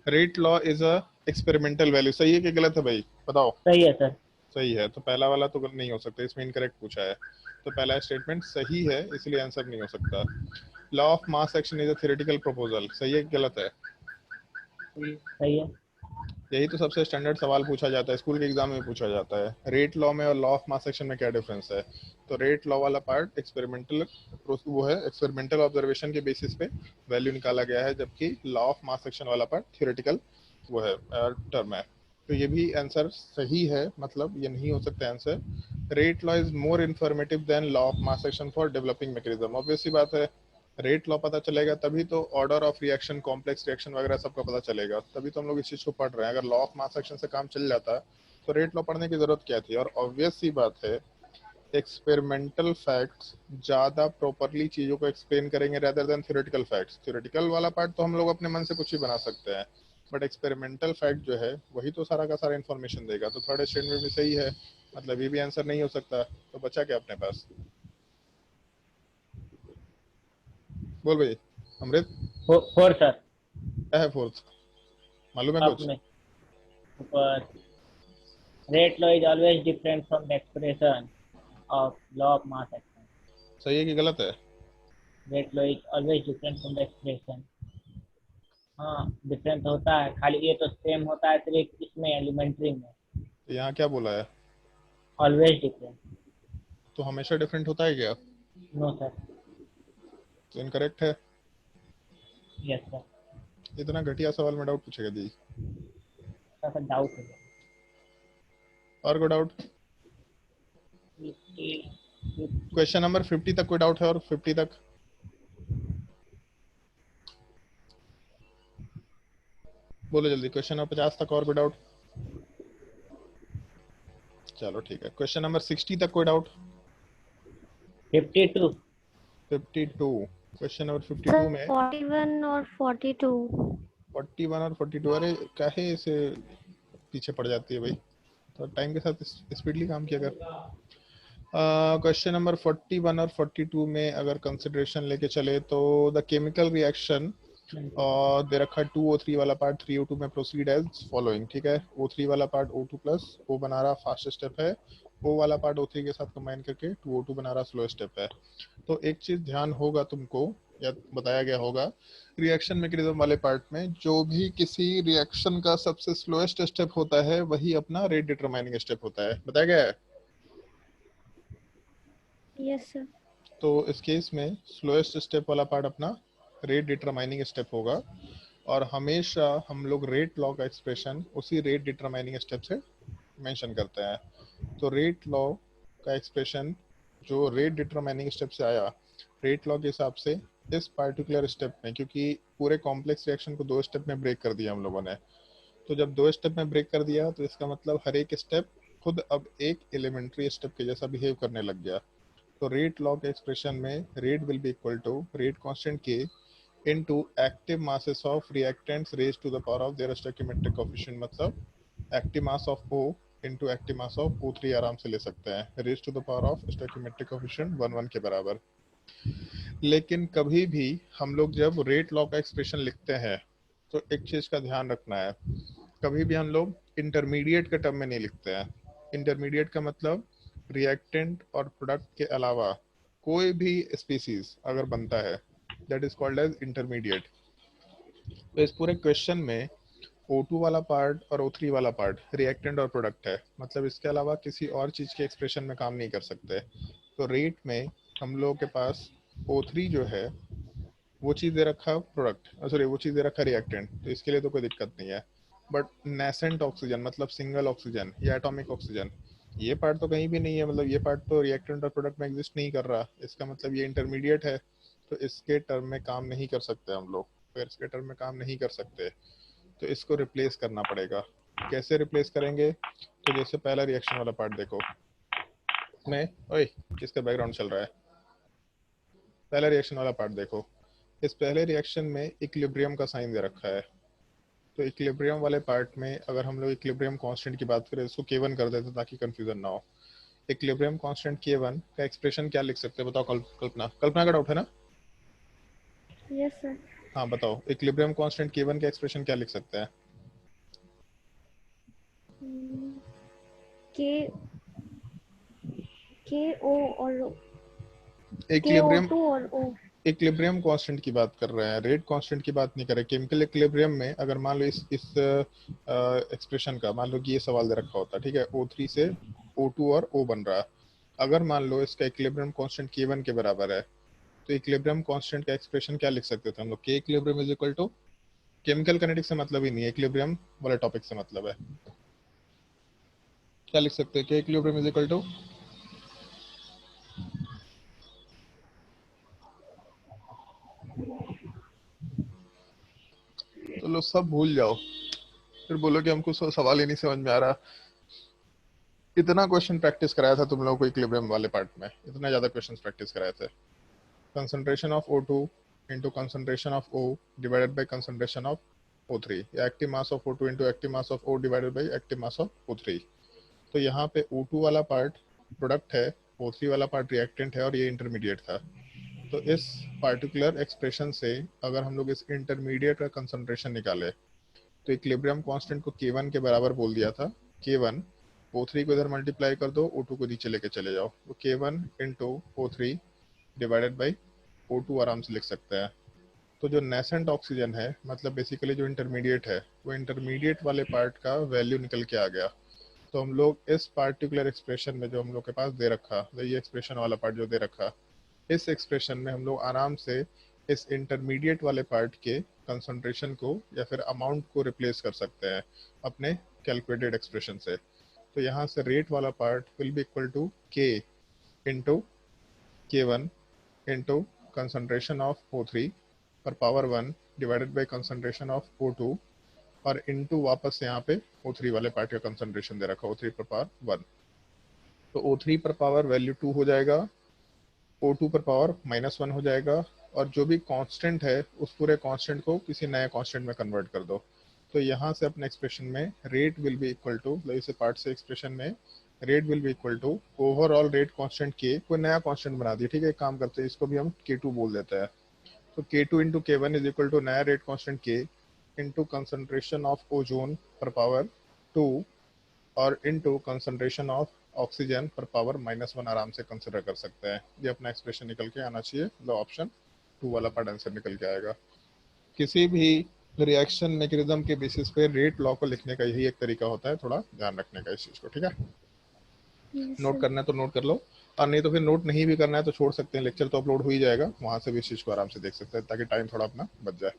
Rate law is a experimental value, सही है कि गलत है भाई बताओ? सही है सर। सही है, तो पहला वाला तो नहीं हो सकता, इसमें इनकरेक्ट पूछा है। तो पहला स्टेटमेंट सही है, इसलिए आंसर नहीं हो सकता। Law of mass action is a theoretical proposal, सही है कि गलत है? सही है। यही तो सबसे स्टैंडर्ड सवाल पूछा जाता है, स्कूल के एग्जाम में पूछा जाता है। रेट लॉ में और लॉ ऑफ मास एक्शन में क्या डिफरेंस है? तो रेट लॉ वाला पार्ट एक्सपेरिमेंटल वो है, एक्सपेरिमेंटल ऑब्जर्वेशन के बेसिस पे वैल्यू निकाला गया है, जबकि लॉ ऑफ मास एक्शन वाला पार्ट थ्योरेटिकल वो है टर्म है। तो ये भी आंसर सही है, मतलब ये नहीं हो सकता answer. Rate law is more informative than law of mass action for developing mechanism, obvious सी बात है। रेट लॉ पता चलेगा तभी तो order of reaction, complex reaction वगैरह सबका पता चलेगा, तभी तो हम लोग इस चीज को पढ़ रहे हैं। अगर लॉ ऑफ मास एक्शन से काम चल जाता तो रेट लॉ पढ़ने की जरूरत क्या थी? और ऑब्वियस सी बात है एक्सपेरिमेंटल फैक्ट्स ज्यादा प्रॉपरली चीजों को एक्सप्लेन करेंगे rather than theoretical facts. Theoretical वाला पार्ट तो हम लोग अपने मन से कुछ भी बना सकते हैं, बट एक्सपेरिमेंटल फैक्ट जो है वही तो सारा का सारा इन्फॉर्मेशन देगा। तो थर्ड स्टेटमेंट भी सही है, मतलब ये भी आंसर नहीं हो सकता। तो बचा क्या अपने पास? बोल भाई अमृत। 4 सर। क्या है फोर्थ, मालूम है अब कुछ? में ऊपर rate law is always different from the expression of law of mass action. सही है कि गलत है? Rate law is always different from the expression. हाँ डिफरेंट होता है, खाली ये तो सेम होता है सिर्फ इसमें एलिमेंट्री में। तो यहाँ क्या बोला है? Always different. तो हमेशा डिफरेंट होता है क्या? No sir. तो इनकरेक्ट है। Yes sir. इतना घटिया सवाल में डाउट पूछेगा दी? सर डाउट है। और कोई डाउट? क्वेश्चन नंबर 50 तक कोई डाउट है? और 50 तक बोलो जल्दी। क्वेश्चन नंबर 50 तक और कोई डाउट? चलो ठीक है। क्वेश्चन नंबर 60 तक कोई डाउट? 52। 52, क्वेश्चन नंबर 52 में 41 और 42। 41 और 42, अरे काहे इसे पीछे पड़ जाती है भाई, तो टाइम के साथ स्पीडली काम किया कर। क्वेश्चन नंबर 41 और 42 में अगर कंसिडरेशन लेके चले तो द केमिकल रिएक्शन और दे रखा है 2O3 वाला पार्ट 3O2 में प्रोसीड एज फॉलोइंग, ठीक है। O3 वाला पार्ट O2 प्लस O बना रहा फास्ट स्टेप है, O वाला पार्ट O3 के साथ कंबाइन करके 2O2 बना रहा स्लो स्टेप है। तो एक चीज ध्यान होगा तुमको, या बताया गया होगा रिएक्शन मैकेनिज्म वाले पार्ट में, जो भी किसी रिएक्शन का सबसे स्लोएस्ट स्टेप होता है वही अपना रेट डिटरमाइनिंग स्टेप होता है, बताया गया है। Yes sir. तो इस केस में स्लोएस्ट स्टेप वाला पार्ट अपना रेट डिटरमाइनिंग स्टेप होगा, और हमेशा हम लोग रेट लॉ का एक्सप्रेशन उसी रेट डिटरमाइनिंग स्टेप से मेंशन करते हैं। तो रेट लॉ का एक्सप्रेशन जो रेट डिटरमाइनिंग स्टेप से आया, रेट लॉ के हिसाब से इस पार्टिकुलर स्टेप में, क्योंकि पूरे कॉम्प्लेक्स रिएक्शन को 2 स्टेप में ब्रेक कर दिया हम लोगों ने, तो जब 2 स्टेप में ब्रेक कर दिया तो इसका मतलब हर एक स्टेप खुद अब एक एलिमेंट्री स्टेप के जैसा बिहेव करने लग गया। तो रेट लॉ के एक्सप्रेशन में rate will be equal to rate constant K into active masses of reactants raise to the power of their stoichiometric coefficient, मतलब active mass of O into active mass of O3 आराम से ले सकते हैं, raise to the power of stoichiometric coefficient 1 के बराबर। लेकिन कभी भी हम लोग जब रेट लॉ का एक्सप्रेशन लिखते हैं तो एक चीज का ध्यान रखना है, कभी भी हम लोग इंटरमीडिएट के टर्म में नहीं लिखते हैं। इंटरमीडिएट का मतलब रिएक्टेंट और प्रोडक्ट के अलावा कोई भी स्पीसीज अगर बनता है, that is called as intermediate. तो इस पूरे क्वेश्चन में O2 वाला पार्ट और O3 वाला पार्ट रिएक्टेंट और प्रोडक्ट है, मतलब इसके अलावा किसी और चीज के एक्सप्रेशन में काम नहीं कर सकते। तो रेट में हम लोगों के पास O3 जो है वो चीज दे रखा प्रोडक्ट, सॉरी वो चीज दे रखा रिएक्टेंट, तो इसके लिए तो कोई दिक्कत नहीं है। बट नेसेंट ऑक्सीजन मतलब सिंगल ऑक्सीजन या एटॉमिक ऑक्सीजन, ये पार्ट तो कहीं भी नहीं है, मतलब ये पार्ट तो रिएक्टेंट और प्रोडक्ट में एग्जिस्ट नहीं कर रहा, इसका मतलब ये इंटरमीडिएट है, तो इसके टर्म में काम नहीं कर सकते हम लोग। अगर इसके टर्म में काम नहीं कर सकते तो इसको रिप्लेस करना पड़ेगा। कैसे रिप्लेस करेंगे? तो जैसे पहला रिएक्शन वाला पार्ट देखो, मैं ओए किसका बैकग्राउंड चल रहा है, पहला रिएक्शन वाला पार्ट देखो, इस पहले रिएक्शन में इक्विलिब्रियम का साइन दे रखा है। तो इक्विलिब्रियम वाले पार्ट में अगर हम लोग इक्विलिब्रियम कांस्टेंट की बात करें, इसको K1 कर देते ताकि कंफ्यूजन ना हो। इक्विलिब्रियम कांस्टेंट K1 का एक्सप्रेशन क्या लिख सकते हैं बताओ? कल्पना, कल्पना का डाउट है ना? Yes sir. हाँ बताओ, इक्विलिब्रियम कांस्टेंट K1 का एक्सप्रेशन क्या लिख सकते हैं? के के ओ और के इक्विलिब्रियम O2 और O। इक्विलिब्रियम कांस्टेंट की बात कर रहे हैं, रेट कांस्टेंट की बात नहीं कर रहे। केमिकल इक्विलिब्रियम में अगर मान लो इस एक्सप्रेशन का मान लो कि ये सवाल दे रखा होता, ठीक है, O3 से O2 और O बन रहा, अगर मान लो इसका इक्विलिब्रियम कांस्टेंट K1 के बराबर है, तो इक्विलिब्रियम कांस्टेंट का एक्सप्रेशन क्या लिख सकते थे हम लोग? K equilibrium is equal to, chemical kinetics से मतलब ही नहीं है, इक्विलिब्रियम वाले टॉपिक से मतलब है, क्या लिख सकते हैं? के इक्विलिब्रियम इज इक्वल टू तो लो सब भूल जाओ, फिर बोलो कि हमको सवाल ही नहीं समझ में आ रहा। इतना क्वेश्चन प्रैक्टिस कराया था तुम लोगों को इक्विलिब्रियम वाले पार्ट में, इतना ज्यादा क्वेश्चंस प्रैक्टिस कराए थे। Concentration of O2 into concentration of O divided by concentration of O3, या active mass of O2 into active mass of O divided by active mass of O3। तो यहाँ पे O2 वाला पार्ट प्रोडक्ट है, O3 वाला पार्ट रिएक्टेंट है, और ये इंटरमीडिएट था। तो इस पार्टिकुलर एक्सप्रेशन से अगर हम लोग इस इंटरमीडिएट का कंसंट्रेशन निकाले, तो इक्विलिब्रियम कांस्टेंट को K1 के बराबर बोल दिया था। K1 O3 को इधर मल्टीप्लाई कर दो, O2 को नीचे लेके चले जाओ, तो K1 into O3 divided by O2 आराम से लिख सकते हैं। तो जो नेसेंट ऑक्सीजन है, मतलब बेसिकली जो इंटरमीडिएट है, वो इंटरमीडिएट वाले पार्ट का वैल्यू निकल के आ गया। तो हम लोग इस पार्टिकुलर एक्सप्रेशन में जो हम लोग के पास दे रखा, ये एक्सप्रेशन वाला पार्ट जो दे रखा, इस एक्सप्रेशन में हम लोग आराम से इस इंटरमीडिएट वाले पार्ट के कंसंट्रेशन को या फिर अमाउंट को रिप्लेस कर सकते हैं अपने कैलकुलेटेड एक्सप्रेशन से। तो यहाँ से रेट वाला part will be equal to K into K1 into concentration of O3 पर power 1 divided by concentration of O2 और इंटू वापस यहाँ पे O3 वाले पार्ट का कंसंट्रेशन दे रखा, O3 पर पावर 1। तो O3 पर पावर वैल्यू 2 हो जाएगा, O2 पर पावर -1 हो जाएगा, और जो भी कांस्टेंट है उस पूरे कांस्टेंट को किसी नए कांस्टेंट में कन्वर्ट कर दो। तो यहाँ से अपने एक्सप्रेशन में rate will be equal to, इसे पार्ट से एक्सप्रेशन में rate will be equal to overall rate constant के, कोई नया कांस्टेंट बना दिया, ठीक है। एक काम करते हैं, इसको भी हम K2 बोल देते हैं। तो K2 into K1 is equal to नया rate constant K into concentration of ozone पर पावर 2 और इनटू कंसंट्रेशन ऑफ ऑक्सीजन पर पावर -1 आराम से कंसिडर कर सकते हैं। ये अपना एक्सप्रेशन निकल के आना चाहिए, मतलब ऑप्शन 2 वाला पार्ट आंसर निकल के आएगा। किसी भी रिएक्शन मैकेनिज्म के बेसिस पे रेट लॉ को लिखने का यही एक तरीका होता है, थोड़ा ध्यान रखने का इस चीज को, ठीक है। Yes, note sir. करना है तो नोट कर लो, और नहीं तो फिर नोट नहीं भी करना है तो छोड़ सकते हैं, लेक्चर तो अपलोड हो ही जाएगा, वहां से भी इस चीज को आराम से देख सकते हैं ताकि टाइम थोड़ा अपना बच जाए।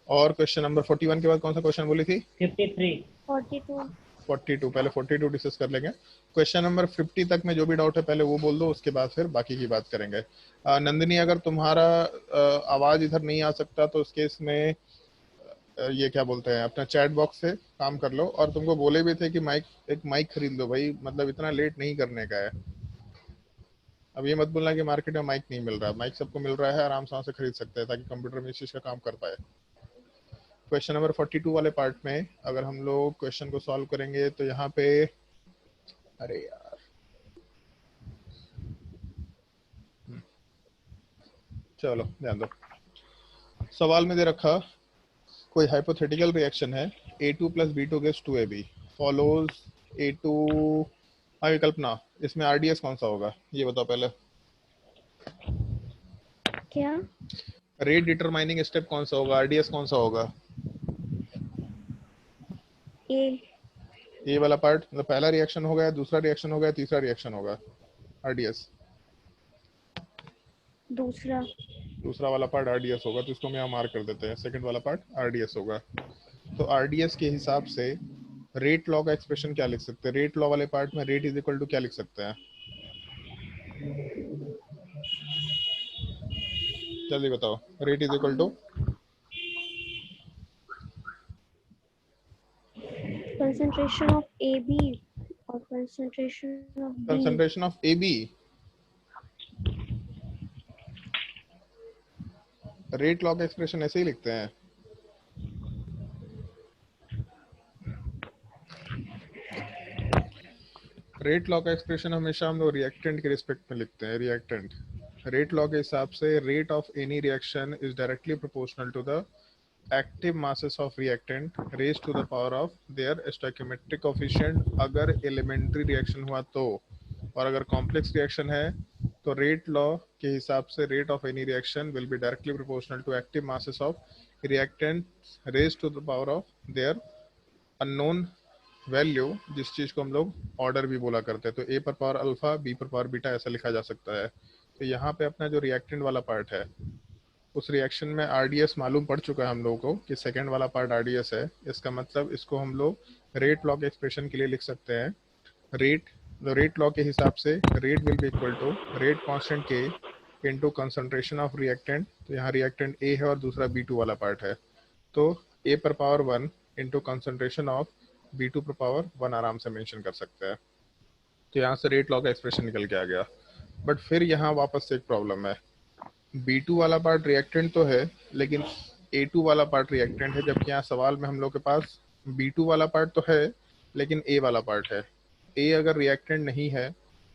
और क्वेश्चन नंबर 41 के बाद कौन सा क्वेश्चन बोली थी? 53। 42. 42, पहले 42 डिस्कस कर लेंगे। क्वेश्चन नंबर 50 तक में जो भी डाउट है पहले वो बोल दो, उसके बाद फिर बाकी की बात करेंगे। नंदिनी, अगर तुम्हारा आवाज इधर नहीं आ सकता तो उस केस में ये क्या बोलते हैं, अपना चैट बॉक्स से काम कर लो। और तुमको बोले भी थे कि एक माइक खरीद लो भाई, मतलब इतना लेट नहीं करने का है। अब ये मत बोलना कि मार्केट में माइक नहीं मिल रहा, माइक सबको मिल रहा है, आराम से वहाँ से खरीद सकते हैं ताकि कंप्यूटर में इस चीज का काम कर पाए। क्वेश्चन नंबर 42 वाले पार्ट में अगर हम लोग क्वेश्चन को सॉल्व करेंगे तो यहाँ पे, अरे यार, चलो ध्यान दो। सवाल में दे रखा कोई हाइपोथेटिकल रिएक्शन है A2 + B2 gives 2AB follows A2। हाँ विकल्पना, इसमें RDS कौन सा होगा ये बताओ पहले। क्या? रेट डिटरमाइनिंग स्टेप कौन सा होगा, RDS कौन सा होगा? A. ये वाला पार्ट, मतलब पहला रिएक्शन होगा, दूसरा रिएक्शन होगा, तीसरा रिएक्शन होगा RDS? दूसरा वाला पार्ट RDS होगा, तो इसको हम यहाँ मार्क कर देते हैं, सेकंड वाला पार्ट RDS होगा। तो RDS के हिसाब से रेट लॉ का एक्सप्रेशन क्या लिख सकते हैं? रेट लॉ वाले पार्ट में रेट इज इक्वल टू क्या लिख सकते हैं, जल्दी बताओ। रेट is equal to concentration of AB or concentration of B. Concentration of AB। Rate law का एक्सप्रेशन ऐसे ही लिखते हैं। रेट लॉ का एक्सप्रेशन हमेशा हम लोग रिएक्टेंट के रिस्पेक्ट में लिखते हैं, रिएक्टेंट। रेट लॉ के हिसाब से rate of any reaction is directly proportional to the active masses of reactant raise to the power of their stoichiometric coefficient अगर एलिमेंट्री रिएक्शन हुआ तो, और अगर कॉम्प्लेक्स रिएक्शन है तो रेट लॉ के हिसाब से rate of any reaction will be directly proportional to active masses of reactant raise to the power of their unknown value, जिस चीज को हम लोग ऑर्डर भी बोला करते हैं। तो A पर पावर अल्फा, B पर पावर बीटा ऐसा लिखा जा सकता है। तो यहाँ पे अपना जो रिएक्टेंट वाला पार्ट है उस रिएक्शन में RDS मालूम पड़ चुका है हम लोगों को कि सेकेंड वाला पार्ट RDS है। इसका मतलब इसको हम लोग रेट लॉ के एक्सप्रेशन के लिए लिख सकते हैं। रेट लॉ के हिसाब से rate will be equal to rate constant K into concentration of reactant. तो यहाँ रिएक्टेंट A है और दूसरा B2 वाला पार्ट है, तो A पर power 1 into concentration of B2 पर पावर 1 आराम से मेंशन कर सकते हैं। तो यहाँ से रेट लॉ का एक्सप्रेशन निकल के आ गया। बट फिर यहाँ वापस से एक प्रॉब्लम है, B2 वाला पार्ट रिएक्टेंट तो है लेकिन A2 वाला पार्ट रिएक्टेंट है, जबकि यहाँ सवाल में हम लोग के पास B2 वाला पार्ट तो है लेकिन A वाला पार्ट है। A अगर रिएक्टेंट नहीं है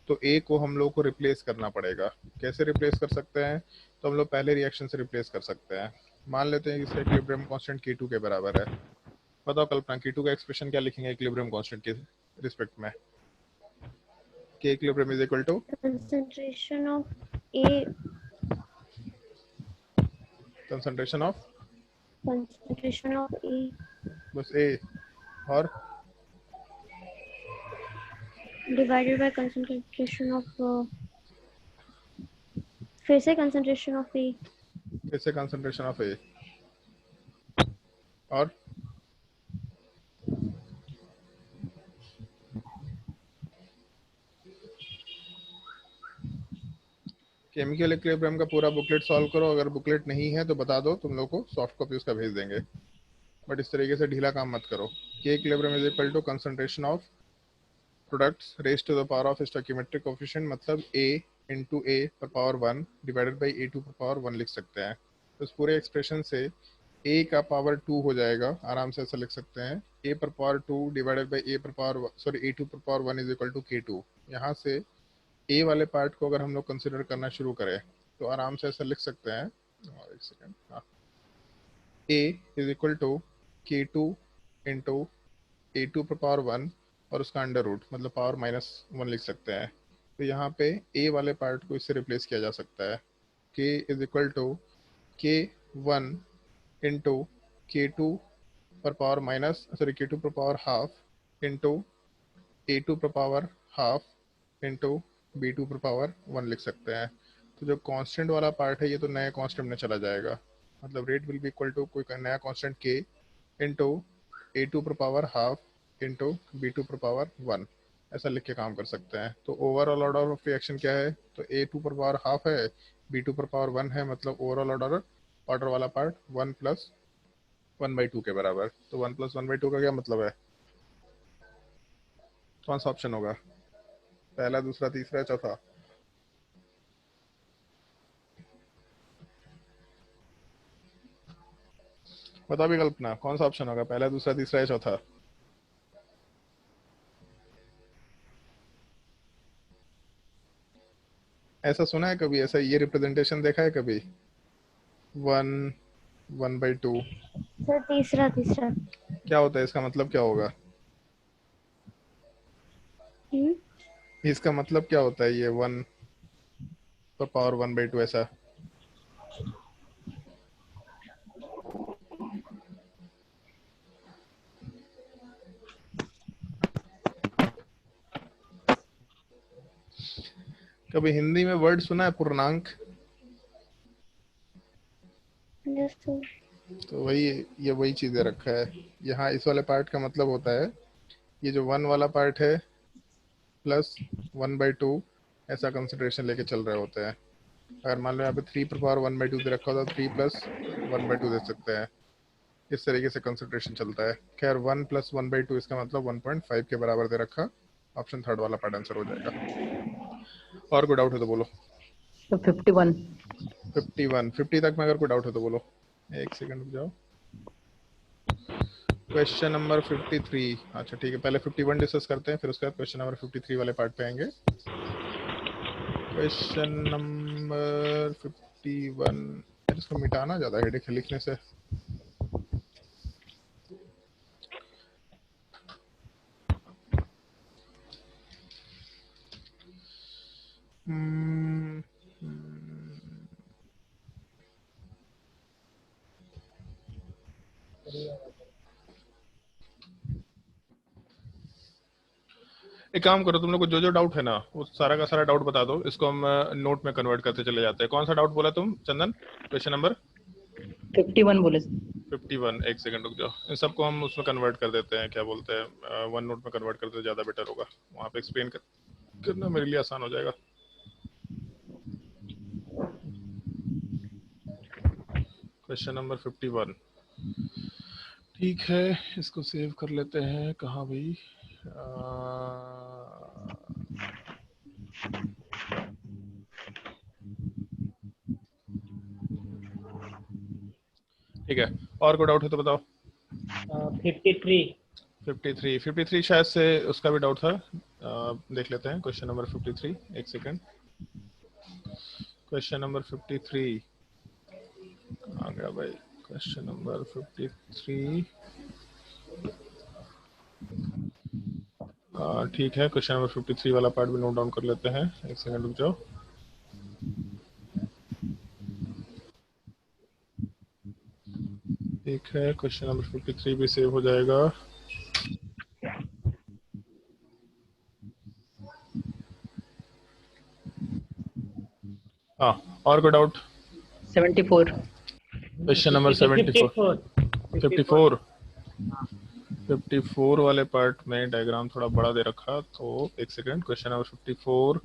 तो A को हम लोग को रिप्लेस करना पड़ेगा। कैसे रिप्लेस कर सकते हैं? तो हम लोग पहले रिएक्शन से रिप्लेस कर सकते हैं। मान लेते हैं इसका इक्विलिब्रियम कांस्टेंट K2 के बराबर है। बताओ कल्पना, K2 का एक्सप्रेशन क्या लिखेंगे इक्विलिब्रियम कांस्टेंट के रिस्पेक्ट में? K equilibrium is equal to concentration of A. Concentration of A बस A और divided by concentration of फिर से concentration of A. फिर से कंसंट्रेशन ऑफ A और केमिकल इक्विलिब्रियम का पूरा बुकलेट सॉल्व करो। अगर बुकलेट नहीं है तो बता दो, तुम लोग को सॉफ्ट कॉपी उसका भेज देंगे। बट इस तरीके से ढीला काम मत करो। K equilibrium is equal to concentration of products raise to the power of stoichiometric coefficient, मतलब A इंटू A पर पावर 1 डिवाइडेड बाई A2 पर पावर 1 लिख सकते हैं। तो इस पूरे एक्सप्रेशन से A का पावर 2 हो जाएगा, आराम से ऐसा लिख सकते हैं। A पर पावर 2 डिवाइडेड बाई A पर पावर A2 पर power 1 is equal to K2। यहाँ से A वाले पार्ट को अगर हम लोग कंसिडर करना शुरू करें तो आराम से ऐसा लिख सकते हैं और एक सेकंड, हाँ, a is equal to k2 into a2 पर पावर 1 और उसका अंडर रूट, मतलब पावर -1 लिख सकते हैं। तो यहाँ पे a वाले पार्ट को इससे रिप्लेस किया जा सकता है। k is equal to k1 into k2 पर पावर k2 पर पावर हाफ इंटू a2 पर पावर हाफ इंटू b2 पर पावर 1 लिख सकते हैं। तो जो कांस्टेंट वाला पार्ट है ये तो नए कांस्टेंट में चला जाएगा, मतलब rate will be equal to कोई नया कांस्टेंट k इंटू a2 पर पावर हाफ इंटू b2 पर पावर 1, ऐसा लिख के काम कर सकते हैं। तो ओवरऑल ऑर्डर ऑफ रिएक्शन क्या है, तो a2 पर पावर हाफ है, b2 पर पावर 1 है, मतलब ओवरऑल ऑर्डर वाला पार्ट 1 + 1/2 के बराबर। तो 1 + 1/2 का क्या मतलब है, कौन सा ऑप्शन होगा, पहला, दूसरा, तीसरा, चौथा? बता भी कल्पना, कौन सा ऑप्शन होगा, पहला, दूसरा, तीसरा या चौथा? ऐसा सुना है कभी, ऐसा ये रिप्रेजेंटेशन देखा है कभी, 1/2? सर तीसरा तीसरा। क्या होता है इसका मतलब, क्या होगा हम्म, इसका मतलब, क्या होता है ये 1 पर पावर 1/2 ऐसा? कभी हिंदी में वर्ड सुना है पूर्णांक? Yes sir. तो वही, ये वही चीजें रखा है यहाँ। इस वाले पार्ट का मतलब होता है ये जो 1 वाला पार्ट है प्लस 1/2, ऐसा कंसिडरेशन लेके चल रहे होते हैं। अगर मान लो यहाँ पे 3 पर पावर 1/2 दे रखा होता तो 3 + 1/2 दे सकते हैं। इस तरीके से कंसिडरेशन चलता है। खैर 1 + 1/2 इसका मतलब 1.5 के बराबर दे रखा। ऑप्शन थर्ड वाला पार्ट आंसर हो जाएगा। और कोई डाउट है तो बोलो। तो 51। 50 तक में अगर कोई डाउट है तो बोलो। एक सेकंड रुक जाओ। Question number 53। अच्छा ठीक है, पहले 51 डिस्कस करते हैं, फिर उसके बाद क्वेश्चन नंबर 53 वाले पार्ट पे आएंगे। क्वेश्चन नंबर 51, इसको मिटाना ज़्यादा हेडेक है लिखने से। एक काम करो, तुम लोग को जो जो डाउट है ना वो सारा का सारा डाउट बता दो, इसको हम नोट में कन्वर्ट करते चले जाते हैं। कौन सा डाउट बोला तुम चंदन? क्वेश्चन नंबर 51 बोले। 51। एक सेकंड रुक जाओ, इन सबको हम उसमें कन्वर्ट कर देते हैं, क्या बोलते हैं, वन नोट में कन्वर्ट करते ज़्यादा बेटर होगा, वहाँ पे एक्सप्लेन करना मेरे लिए आसान हो जाएगा। क्वेश्चन नंबर 51, ठीक है, इसको सेव कर लेते हैं। कहाँ भाई, ठीक है। और कोई डाउट है तो बताओ। 53 शायद से उसका भी डाउट था। देख लेते हैं क्वेश्चन नंबर 53। एक सेकंड, क्वेश्चन नंबर 53 आ गया भाई। क्वेश्चन नंबर 53, ठीक है, क्वेश्चन नंबर 53 वाला पार्ट भी नोट डाउन कर लेते हैं। एक सेकंड रुक जाओ। ठीक है, क्वेश्चन नंबर 53 भी सेव हो जाएगा। हाँ, और कोई डाउट? 74। क्वेश्चन नंबर 54 वाले पार्ट में डायग्राम थोड़ा बड़ा दे रखा, तो एक second. Question number 54,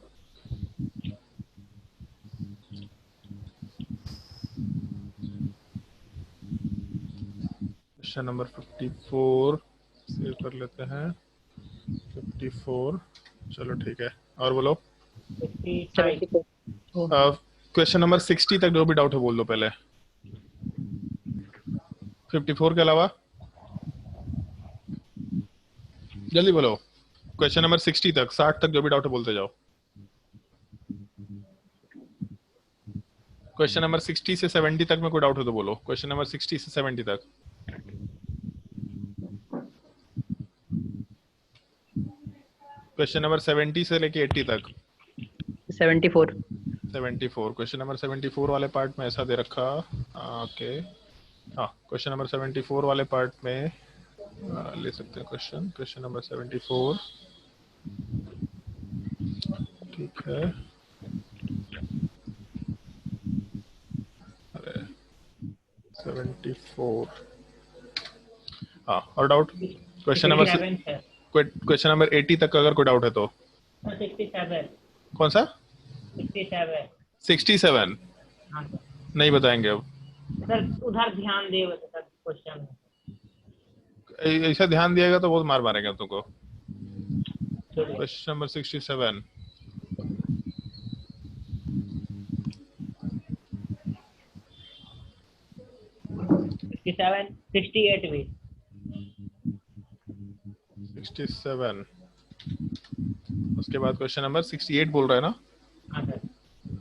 question number 54 save कर लेते हैं। 54, चलो ठीक है, और बोलो। 74। क्वेश्चन नंबर 60 तक जो भी डाउट है बोल दो पहले। 54 के अलावा जल्दी बोलो। क्वेश्चन नंबर 60 तक, 60 तक जो भी डाउट है बोलते जाओ। क्वेश्चन नंबर 60 से 70 तक में कोई डाउट हो तो बोलो। क्वेश्चन नंबर 60 से 70 तक। क्वेश्चन नंबर 70 से लेके 80 तक। 74। 74। क्वेश्चन नंबर 74 वाले पार्ट में ऐसा दे रखा। ओके हाँ, क्वेश्चन नंबर 74 वाले पार्ट में ले सकते हैं क्वेश्चन। क्वेश्चन नंबर 74 ठीक है। अरे 74 हाँ, और doubt? Question number 67 sir. Question number 80 तक का अगर कोई डाउट है तो। 67। कौन सा? 67। 67 हाँ सर। नहीं बताएंगे अब। सर उधर ध्यान दे सर क्वेश्चन में। ऐसा ध्यान दिएगा तो बहुत मार मारेंगे हम तुमको। चलिए। क्वेश्चन नंबर 67 67 68 भी। 67 उसके बाद क्वेश्चन नंबर 68 बोल रहा है ना? हाँ सर।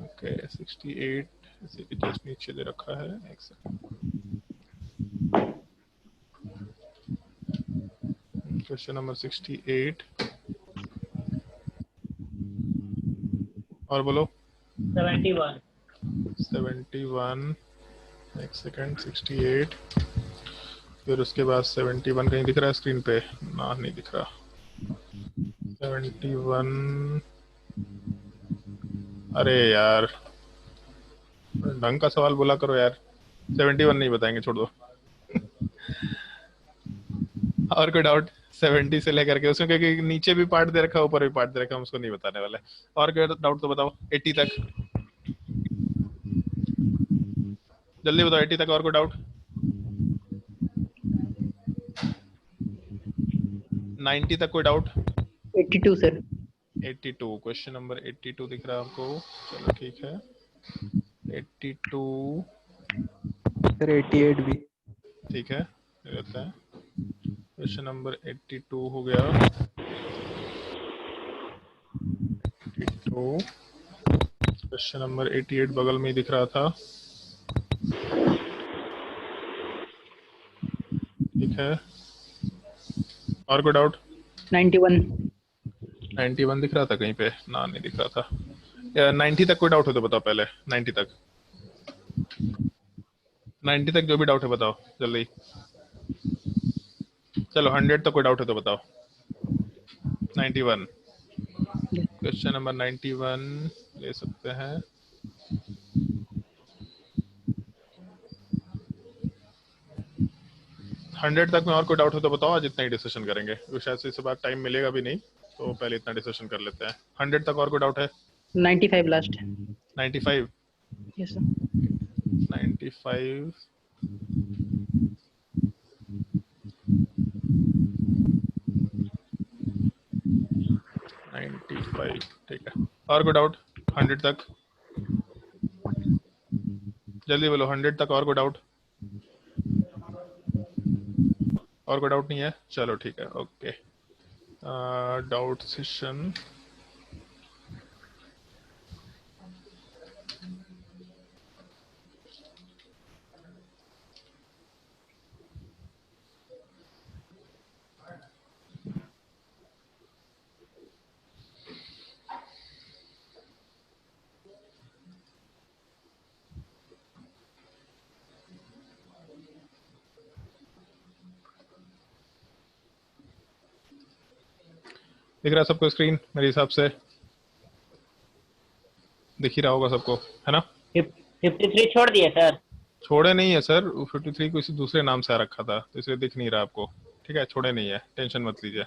ओके 68 इसे भी जस्ट नीचे दे रखा है। एक सेकंड। क्वेश्चन नंबर 68 और बोलो। 71। 71 एक सेकंड। 68 फिर उसके बाद 71 कहीं दिख रहा है स्क्रीन पे ना? नहीं दिख रहा। 71 अरे यार ढंग का सवाल बोला करो यार। 71 नहीं बताएंगे, छोड़ दो। और कोई डाउट? 70 से लेकर के उसमें क्योंकि नीचे भी पार्ट दे रखा है ऊपर भी पार्ट दे रखा है, हम उसको नहीं बताने वाले। और कोई डाउट तो बताओ। 80 तक जल्दी बताओ। 80 तक और कोई डाउट? 90 तक कोई डाउट? 82 सर। 82 क्वेश्चन नंबर 82 दिख रहा है आपको? चलो ठीक है। 82 सर 88 भी। ठीक है, ये रहता है। क्वेश्चन नंबर 82 हो गया। 82 क्वेश्चन नंबर 88 बगल में ही दिख रहा था। ठीक है, और कोई डाउट? 91। 91 दिख रहा था कहीं पे ना? नहीं दिख रहा था। 90 तक कोई डाउट हो तो बताओ पहले। 90 तक 90 तक जो भी डाउट है बताओ जल्दी। चलो 100 तक कोई डाउट है तो बताओ। 91 क्वेश्चन नंबर 91 ले सकते हैं। हंड्रेड तक में और कोई डाउट हो तो बताओ। आज इतना ही डिस्कशन करेंगे, शायद से इस बार टाइम मिलेगा भी नहीं, तो पहले इतना डिस्कशन कर लेते हैं। 100 तक और कोई डाउट है? 95 लास्ट। 95 yes sir. 95 95 ठीक है। और कोई डाउट? 100 तक जल्दी बोलो। 100 तक और कोई डाउट? और कोई डाउट नहीं है? चलो ठीक है, ओके। डाउट सेशन दिख रहा है सबको? स्क्रीन मेरे हिसाब से दिख ही रहा होगा सबको, है ना? 53 छोड़ दिए सर। छोड़े नहीं है सर, 53 को किसी दूसरे नाम से आ रखा था तो इसलिए दिख नहीं रहा आपको। ठीक है, छोड़े नहीं है, टेंशन मत लीजिए।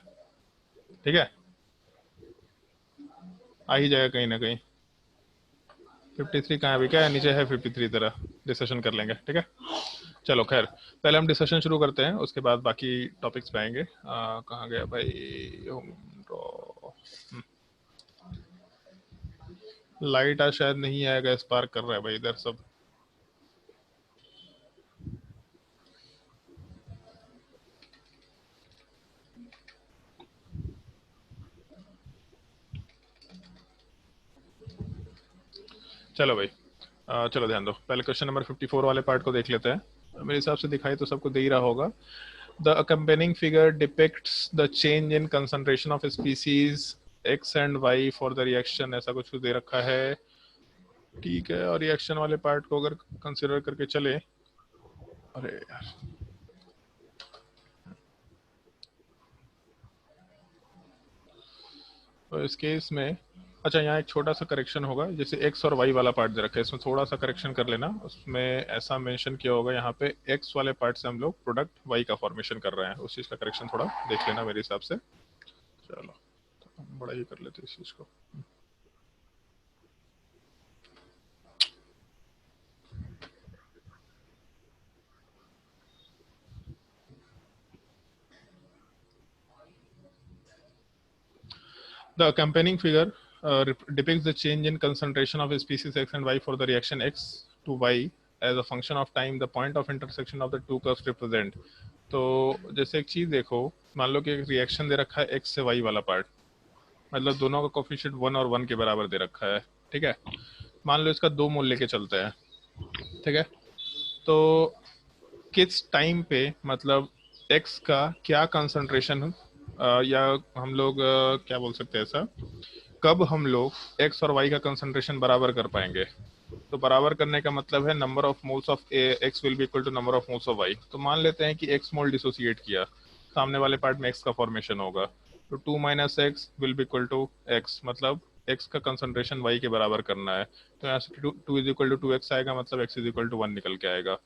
ठीक है, आ ही जाएगा कहीं ना कहीं। 53 कहाँ है अभी? क्या है नीचे है 53 तरह। डिस्कशन कर लेंगे, ठीक है। चलो खैर, पहले हम डिस्कशन शुरू करते हैं, उसके बाद बाकी टॉपिक्स पे आएंगे। कहाँ गया भाई? लाइट आज शायद नहीं आएगा, स्पार्क कर रहा है भाई इधर सब। चलो भाई, चलो ध्यान दो, पहले क्वेश्चन नंबर 54 वाले पार्ट को देख लेते हैं। मेरे हिसाब से दिखाई तो सबको दे ही रहा होगा। The accompanying figure depicts the change in concentration of species x and y for the reaction, ऐसा कुछ दे रखा है, ठीक है। और रिएक्शन वाले पार्ट को अगर कंसिडर करके चले, अरे यार तो इस केस में अच्छा यहाँ एक छोटा सा करेक्शन होगा, जैसे x और y वाला पार्ट दे रखा है, इसमें थोड़ा सा करेक्शन कर लेना। उसमें ऐसा मेंशन किया होगा यहाँ पे x वाले पार्ट से हम लोग प्रोडक्ट y का फॉर्मेशन कर रहे हैं, उस चीज़ का करेक्शन थोड़ा देख लेना मेरे हिसाब से। चलो तो हम बड़ा ही कर लेते हैं इस चीज़ को। The accompanying figure depicts the change in concentration of species x and y for the reaction x to y as a function of time the point of intersection of the two curves represent। तो जैसे एक चीज देखो, मान लो कि एक रिएक्शन दे रखा है x से y वाला पार्ट, मतलब दोनों का कोफिशिएंट 1 और 1 के बराबर दे रखा है, ठीक है। मान लो इसका 2 मोल लेके चलते हैं, ठीक है। तो किस टाइम पे मतलब x का क्या कंसंट्रेशन या हम लोग क्या बोल सकते हैं ऐसा, कब हम लोग x और y का कंसंट्रेशन बराबर कर पाएंगे। तो बराबर करने का मतलब है number of moles of x will be equal to number of moles of y। तो मान लेते हैं कि x मोल डिसोसिएट किया, सामने वाले पार्ट में x का फॉर्मेशन होगा, तो 2 minus X will be equal to x, मतलब x का कंसंट्रेशन y के बराबर करना है। तो यहाँ से 2 इज इक्वल टू 2x आएगा, मतलब x इज इक्वल टू 1 निकल के आएगा।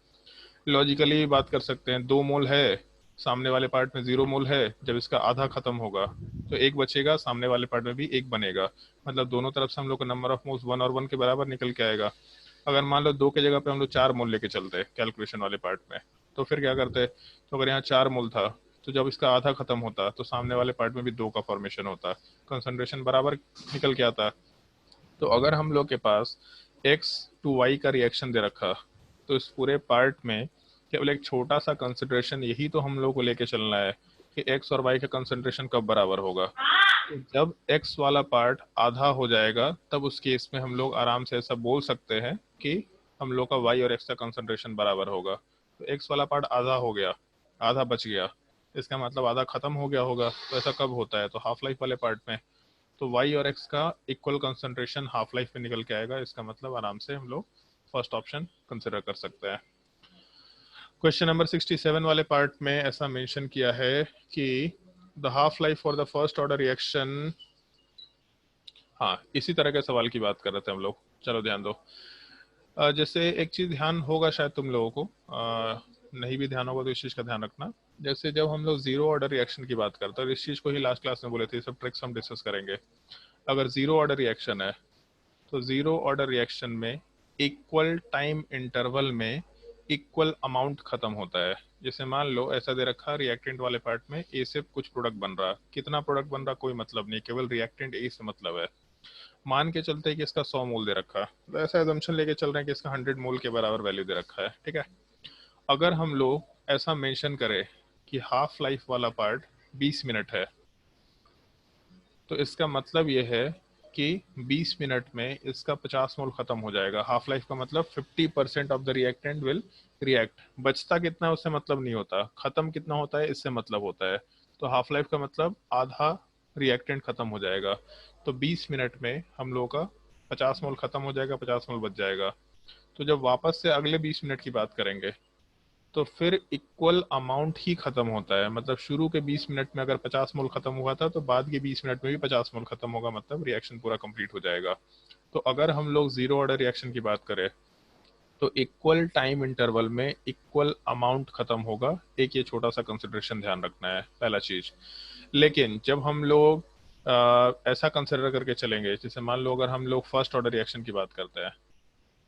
लॉजिकली बात कर सकते हैं, 2 मोल है, सामने वाले पार्ट में 0 मोल है, जब इसका आधा खत्म होगा तो 1 बचेगा, सामने वाले पार्ट में भी 1 बनेगा, मतलब दोनों तरफ से हम लोग का नंबर ऑफ मोल्स 1 और 1 के बराबर निकल के आएगा। अगर मान लो 2 की जगह पे हम लोग 4 मोल लेके चलते कैलकुलेशन वाले पार्ट में, तो फिर क्या करते, तो अगर यहाँ 4 मोल था तो जब इसका आधा खत्म होता तो सामने वाले पार्ट में भी 2 का फॉर्मेशन होता, कंसंट्रेशन बराबर निकल के आता। तो अगर हम लोग के पास x टू y का रिएक्शन दे रखा, तो इस पूरे पार्ट में केवल एक छोटा सा कंसिडरेशन यही तो हम लोग को लेके चलना है कि x और y का कंसंट्रेशन कब बराबर होगा। तो जब x वाला पार्ट आधा हो जाएगा तब उस केस में हम लोग आराम से ऐसा बोल सकते हैं कि हम लोग का y और x का कंसंट्रेशन बराबर होगा। तो x वाला पार्ट आधा हो गया, आधा बच गया, इसका मतलब आधा खत्म हो गया होगा। तो ऐसा कब होता है, तो हाफ लाइफ वाले पार्ट में। तो y और x का इक्वल कंसंट्रेशन हाफ लाइफ में निकल के आएगा, इसका मतलब आराम से हम लोग फर्स्ट ऑप्शन कंसिडर कर सकते हैं। क्वेश्चन नंबर 67 वाले पार्ट में ऐसा मेंशन किया है कि the half life for the first order reaction, हाँ इसी तरह के सवाल की बात कर रहे थे हम लोग। चलो ध्यान दो, जैसे एक चीज ध्यान होगा शायद तुम लोगों को, नहीं भी ध्यान होगा तो इस चीज का ध्यान रखना। जैसे जब हम लोग जीरो ऑर्डर रिएक्शन की बात करते हैं, इस चीज को ही लास्ट क्लास में बोले थे, सब ट्रिक्स हम डिस्कस करेंगे। अगर जीरो ऑर्डर रिएक्शन है तो जीरो ऑर्डर रिएक्शन में इक्वल टाइम इंटरवल में इक्वल अमाउंट खत्म होता है। जैसे मान लो ऐसा दे रखा, रिएक्टेंट वाले पार्ट में ए से कुछ प्रोडक्ट बन रहा, कितना प्रोडक्ट बन रहा कोई मतलब नहीं, केवल रिएक्टेंट ए से मतलब है। मान के चलते हैं कि इसका 100 मोल दे रखा, तो ऐसा एजम्पशन लेके चल रहे हैं कि इसका 100 मोल के बराबर वैल्यू दे रखा है, ठीक है। अगर हम लोग ऐसा मेंशन करें कि हाफ लाइफ वाला पार्ट 20 मिनट है, तो इसका मतलब ये है कि 20 मिनट में इसका 50 मोल खत्म हो जाएगा। हाफ लाइफ का मतलब 50% of the reactant will react. बचता कितना है उससे मतलब नहीं होता, खत्म कितना होता है इससे मतलब होता है। तो हाफ लाइफ का मतलब आधा रिएक्टेंट खत्म हो जाएगा। तो 20 मिनट में हम लोगों का 50 मोल खत्म हो जाएगा, 50 मोल बच जाएगा। तो जब वापस से अगले 20 मिनट की बात करेंगे तो फिर इक्वल अमाउंट ही खत्म होता है। मतलब शुरू के 20 मिनट में अगर 50 मोल खत्म हुआ था तो बाद के 20 मिनट में भी 50 मोल खत्म होगा, मतलब रिएक्शन पूरा कंप्लीट हो जाएगा। तो अगर हम लोग जीरो ऑर्डर रिएक्शन की बात करें तो इक्वल टाइम इंटरवल में इक्वल अमाउंट खत्म होगा। एक ये छोटा सा कंसिडरेशन ध्यान रखना है, पहला चीज। लेकिन जब हम लोग ऐसा कंसिडर करके चलेंगे, जैसे मान लो अगर हम लोग फर्स्ट ऑर्डर रिएक्शन की बात करते हैं,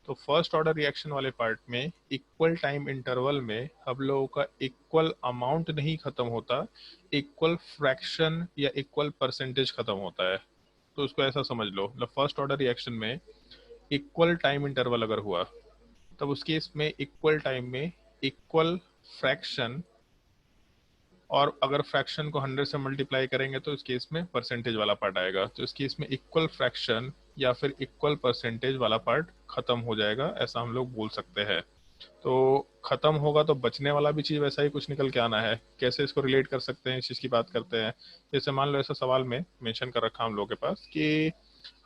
तो फर्स्ट ऑर्डर रिएक्शन वाले पार्ट में इक्वल टाइम इंटरवल में हम लोगों का इक्वल अमाउंट नहीं खत्म होता, इक्वल फ्रैक्शन या इक्वल परसेंटेज खत्म होता है। तो उसको ऐसा समझ लो, मतलब फर्स्ट ऑर्डर रिएक्शन में इक्वल टाइम इंटरवल अगर हुआ तब उस केस में इक्वल टाइम में इक्वल फ्रैक्शन, और अगर फ्रैक्शन को 100 से मल्टीप्लाई करेंगे तो इस केस में परसेंटेज वाला पार्ट आएगा। तो इस केस में इक्वल फ्रैक्शन या फिर इक्वल परसेंटेज वाला पार्ट खत्म हो जाएगा, ऐसा हम लोग बोल सकते हैं। तो खत्म होगा तो बचने वाला भी चीज वैसा ही कुछ निकल के आना है। कैसे इसको रिलेट कर सकते हैं, इस चीज की बात करते हैं। जैसे मान लो ऐसा सवाल में मेंशन कर रखा हम लोग के पास कि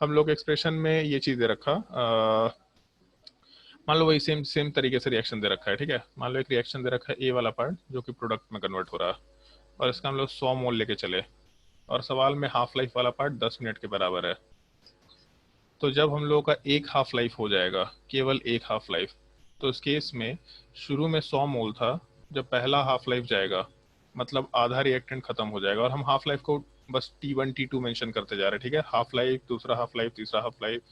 हम लोग एक्सप्रेशन में ये चीज दे रखा, मान लो वही सेम सेम तरीके से रिएक्शन दे रखा है, ठीक है। मान लो एक रिएक्शन दे रखा है ए वाला पार्ट जो कि प्रोडक्ट में कन्वर्ट हो रहा है, और इसका हम लोग 100 मोल लेके चले, और सवाल में हाफ लाइफ वाला पार्ट 10 मिनट के बराबर है। तो जब हम लोग का एक हाफ लाइफ हो जाएगा, केवल एक हाफ लाइफ, तो इस केस में शुरू में 100 मोल था, जब पहला हाफ लाइफ जाएगा मतलब आधा रिएक्टेंट खत्म हो जाएगा। और हम हाफ लाइफ को बस T1 T2 मेंशन करते जा रहे हैं, ठीक है। हाफ लाइफ, दूसरा हाफ लाइफ, तीसरा हाफ लाइफ।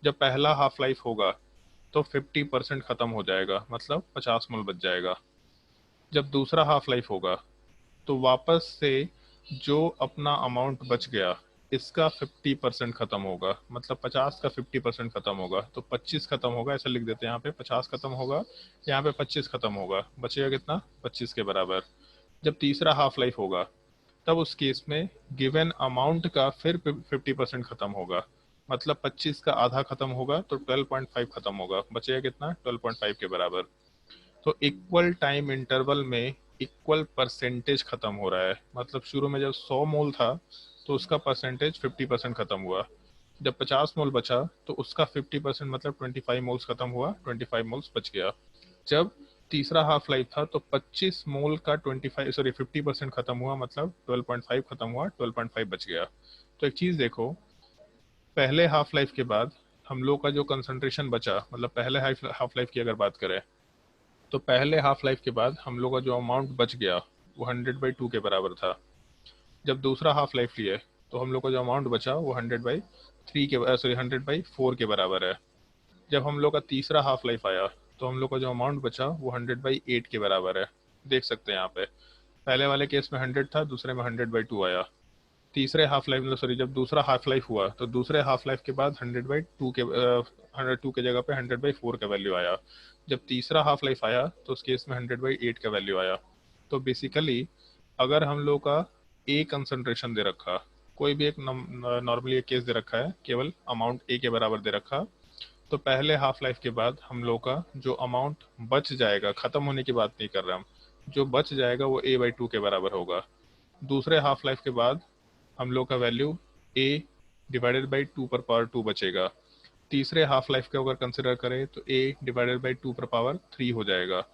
जब पहला हाफ लाइफ होगा तो 50% खत्म हो जाएगा, मतलब 50 मोल बच जाएगा। जब दूसरा हाफ लाइफ होगा तो वापस से जो अपना अमाउंट बच गया इसका 50% खत्म होगा, मतलब 50 का 50% खत्म होगा, तो 25 खत्म होगा, ऐसा लिख देते हैं यहाँ पे। 50 खत्म होगा, यहाँ पे 25 खत्म होगा, बचेगा कितना, 25 के बराबर। जब तीसरा हाफ लाइफ होगा तब उस केस में गिवन अमाउंट का फिर 50% खत्म होगा, मतलब 25 का आधा खत्म होगा, तो 12.5 खत्म होगा, बचेगा कितना, 12.5 के बराबर। तो इक्वल टाइम इंटरवल में इक्वल परसेंटेज खत्म हो रहा है, मतलब शुरू में जब 100 मोल था तो उसका परसेंटेज 50% खत्म हुआ। जब 50 मोल बचा तो उसका 50% मतलब 25 मोल्स खत्म हुआ, 25 मोल्स बच गया। जब तीसरा हाफ लाइफ था तो 25 मोल का 50% खत्म हुआ, मतलब 12.5 खत्म हुआ, 12.5 बच गया। तो एक चीज देखो, पहले हाफ लाइफ के बाद हम लोग का जो कंसंट्रेशन बचा, मतलब पहले हाफ लाइफ की अगर बात करें तो पहले हाफ लाइफ के बाद हम लोग का जो अमाउंट बच गया वो 100/2 के बराबर था। जब दूसरा हाफ लाइफ लिए तो हम लोग का जो अमाउंट बचा वो 100/4 के बराबर है। जब हम लोग का तीसरा हाफ लाइफ आया तो हम लोग का जो अमाउंट बचा वो 100/8 के बराबर है। देख सकते हैं यहाँ पे, पहले वाले केस में 100 था, दूसरे में 100/2 आया। तीसरे हाफ लाइफ, मतलब सॉरी, जब दूसरा हाफ लाइफ हुआ तो दूसरे हाफ लाइफ के बाद 100/2 के 102 के जगह पे 100/4 का वैल्यू आया। जब तीसरा हाफ लाइफ आया तो उस केस में 100/8 का वैल्यू आया। तो बेसिकली अगर हम लोग का ए कंसंट्रेशन दे रखा, कोई भी एक नॉर्मली एक केस दे रखा है, केवल अमाउंट ए के बराबर दे रखा, तो पहले हाफ लाइफ के बाद हम लोग का जो अमाउंट बच जाएगा, खत्म होने की बात नहीं कर रहे हम, जो बच जाएगा वो A/2 के बराबर होगा। दूसरे हाफ लाइफ के बाद हम लोग का वैल्यू A/2 बचेगा। तीसरे हाफ लाइफ का अगर कंसिडर करें तो A/2 हो जाएगा।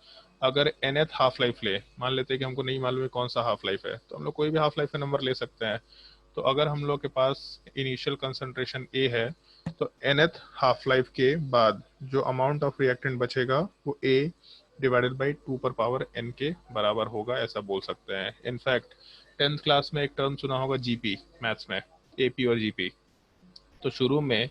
अगर nth हाफ लाइफ ले, मान लेते हैं कि हमको नहीं मालूम है कौन सा हाफ लाइफ है, तो हम लोग कोई भी हाफ लाइफ का नंबर ले सकते हैं। तो अगर हम लोग के पास इनिशियल कंसंट्रेशन A है तो nth हाफ लाइफ के बाद जो अमाउंट ऑफ रिएक्टेंट बचेगा वो A/2n के बराबर होगा, ऐसा बोल सकते हैं। इनफैक्ट 10th क्लास में एक टर्म सुना होगा जीपी, मैथ्स में AP और जीपी। तो शुरू में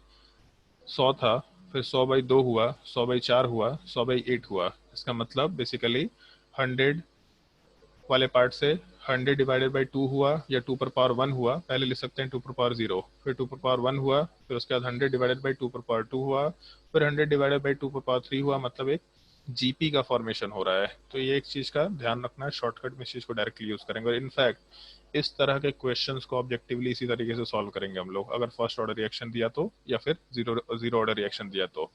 100 था, फिर 100/2 हुआ, 100/4 हुआ, 100/8 हुआ। इसका मतलब बेसिकली 100 वाले पार्ट से 100/2 हुआ या 2 पर पावर 1 हुआ, पहले लिख सकते हैं 2 पर पावर 0, फिर 2 पर पावर 1 हुआ, फिर उसके बाद 100/2 हुआ, फिर 100/2 हुआ, मतलब एक जीपी का फॉर्मेशन हो रहा है। तो ये एक चीज का ध्यान रखना है, शॉर्टकट में इस चीज को डायरेक्टली यूज करेंगे। और इनफैक्ट इस तरह के क्वेश्चंस को ऑब्जेक्टिवली इसी तरीके से सॉल्व करेंगे हम लोग, अगर फर्स्ट ऑर्डर रिएक्शन दिया तो या फिर जीरो ऑर्डर रिएक्शन दिया तो।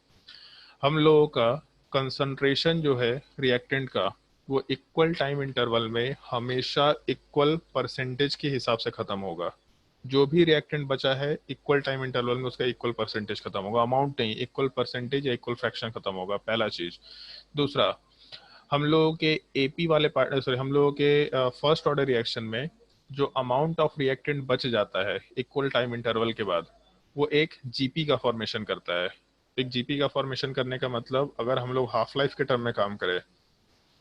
हम लोगों का कंसंट्रेशन जो है रिएक्टेंट का वो इक्वल टाइम इंटरवल में हमेशा इक्वल परसेंटेज के हिसाब से खत्म होगा। जो भी रिएक्टेंट बचा है इक्वल टाइम इंटरवल में उसका इक्वल परसेंटेज खत्म होगा, अमाउंट नहीं, इक्वल परसेंटेज या इक्वल फ्रैक्शन खत्म होगा, पहला चीज। दूसरा, हम लोगों के एपी वाले पार्ट, सॉरी, हम लोगों के फर्स्ट ऑर्डर रिएक्शन में जो अमाउंट ऑफ रिएक्टेंट बच जाता है इक्वल टाइम इंटरवल के बाद वो एक जीपी का फॉर्मेशन करता है। एक जीपी का फॉर्मेशन करने का मतलब अगर हम लोग हाफ लाइफ के टर्म में काम करें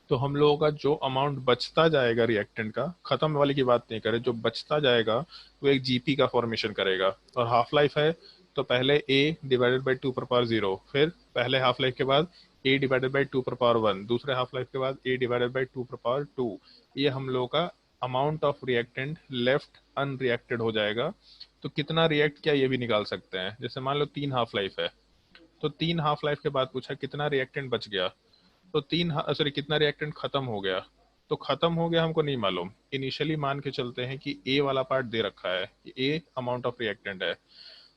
तो हम लोगों का जो अमाउंट बचता जाएगा रिएक्टेंट का, खत्म वाले की बात नहीं करें, जो बचता जाएगा वो एक जीपी का फॉर्मेशन करेगा। और हाफ लाइफ है तो पहले A/2 फिर पहले हाफ लाइफ के बाद A/2 दूसरे हाफ लाइफ के बाद A/2 ये हम लोगों का amount of reactant left unreacted हो जाएगा। तो कितना रिएक्ट किया ये भी निकाल सकते हैं। जैसे मान लो 3 हाफ लाइफ है तो 3 हाफ लाइफ के बाद पूछा कितना रिएक्टेंट बच गया, तो कितना रिएक्टेंट खत्म हो गया। तो खत्म हो गया हमको नहीं मालूम, इनिशियली मान के चलते हैं कि ए वाला पार्ट दे रखा है, ए अमाउंट ऑफ रिएक्टेंट है।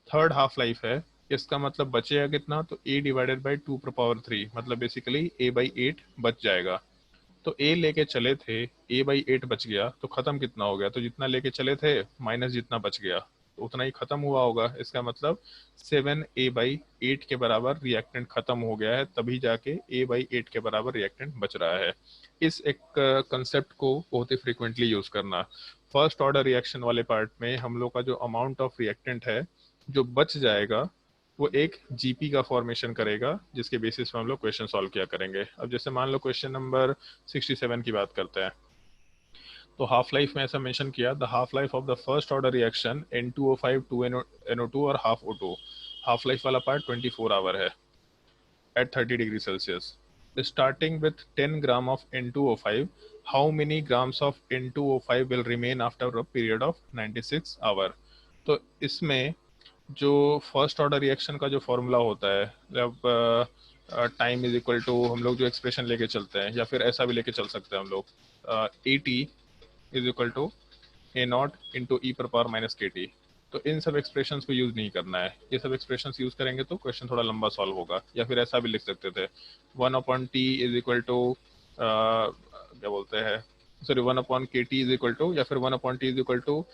थर्ड हाफ लाइफ है, इसका मतलब बचेगा कितना, तो a डिवाइडेड बाई 2 × 3, मतलब बेसिकली a/8 बच जाएगा। तो a लेके चले थे, a/8 बच गया, तो खत्म कितना हो गया, तो जितना लेके चले थे माइनस जितना बच गया तो उतना ही खत्म हुआ होगा। इसका मतलब 7a/8 के बराबर रिएक्टेंट खत्म हो गया है, तभी जाके a/8 के बराबर रिएक्टेंट बच रहा है। इस एक कंसेप्ट को बहुत ही फ्रिक्वेंटली यूज करना। फर्स्ट ऑर्डर रिएक्शन वाले पार्ट में हम लोग का जो अमाउंट ऑफ रिएक्टेंट है जो बच जाएगा वो एक जीपी का फॉर्मेशन करेगा, जिसके बेसिस पे हम लोग क्वेश्चन सॉल्व किया करेंगे। अब जैसे मान लो क्वेश्चन नंबर 67 की बात करते हैं, तो हाफ लाइफ में ऐसा मेंशन किया, the half life of the first order reaction N2O5 2NO2 और हाफ O2, हाफ लाइफ वाला पार्ट 24 आवर है at 30 degree Celsius. Starting with 10 gram of N2O5, how many grams of N2O5 will remain after a period of 96 hour? तो इसमें जो फर्स्ट ऑर्डर रिएक्शन का जो फॉर्मूला होता है, जब टाइम इज इक्वल टू, हम लोग जो एक्सप्रेशन लेके चलते हैं या फिर ऐसा भी लेके चल सकते हैं हम लोग, AT is equal to A0 into e⁻−KT। तो इन सब एक्सप्रेशंस को यूज नहीं करना है, ये सब एक्सप्रेशंस यूज करेंगे तो क्वेश्चन थोड़ा लंबा सॉल्व होगा। या फिर ऐसा भी लिख सकते थे 1/T इज इक्वल टू क्या बोलते हैं, sorry 1/KT is equal to, या फिर 1/T is equal to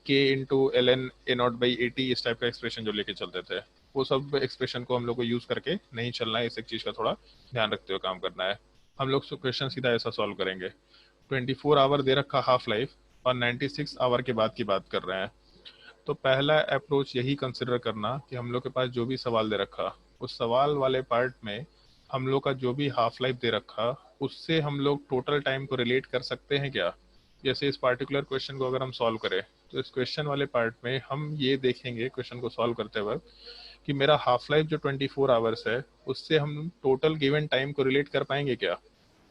K into ln A0/AT, इस टाइप का एक्सप्रेशन जो लेके चलते थे, वो सब एक्सप्रेशन को हम लोग को यूज करके नहीं चलना है। इस एक चीज का थोड़ा ध्यान रखते हुए काम करना है। हम लोग क्वेश्चन सीधा ऐसा सॉल्व करेंगे, 24 आवर दे रखा हाफ लाइफ और 96 आवर के बाद की बात कर रहे हैं। तो पहला अप्रोच यही कंसिडर करना कि हम लोग के पास जो भी सवाल दे रखा, उस सवाल वाले पार्ट में हम लोग का जो भी हाफ लाइफ दे रखा, उससे हम लोग टोटल टाइम को रिलेट कर सकते हैं क्या। जैसे इस पार्टिकुलर क्वेश्चन को अगर हम सॉल्व करें, तो इस क्वेश्चन वाले पार्ट में हम ये देखेंगे क्वेश्चन को सॉल्व करते वक्त कि मेरा हाफ लाइफ जो 24 आवर्स है, उससे हम टोटल गिवन टाइम को रिलेट कर पाएंगे क्या।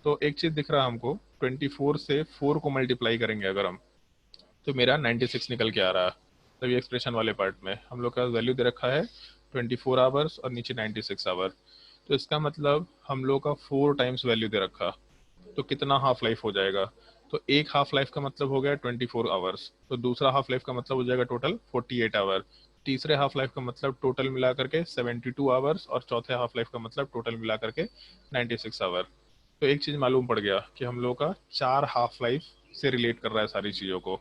तो एक चीज दिख रहा है हमको, 24 से 4 को मल्टीप्लाई करेंगे अगर हम, तो मेरा 96 निकल के आ रहा है। तभी एक्सप्रेशन वाले पार्ट में हम लोग का वैल्यू दे रखा है 24 आवर्स और नीचे 96 आवर, तो इसका मतलब हम लोग का 4 टाइम्स वैल्यू दे रखा, तो कितना हाफ लाइफ हो जाएगा। तो एक हाफ लाइफ का मतलब हो गया 24 आवर्स, तो दूसरा हाफ लाइफ का मतलब हो जाएगा टोटल 48 आवर, तीसरे हाफ लाइफ का मतलब टोटल मिला करके 72 आवर्स, और चौथे हाफ लाइफ का मतलब टोटल मिला करके 96 आवर। तो एक चीज मालूम पड़ गया कि हम लोग का 4 हाफ लाइफ से रिलेट कर रहा है सारी चीजों को।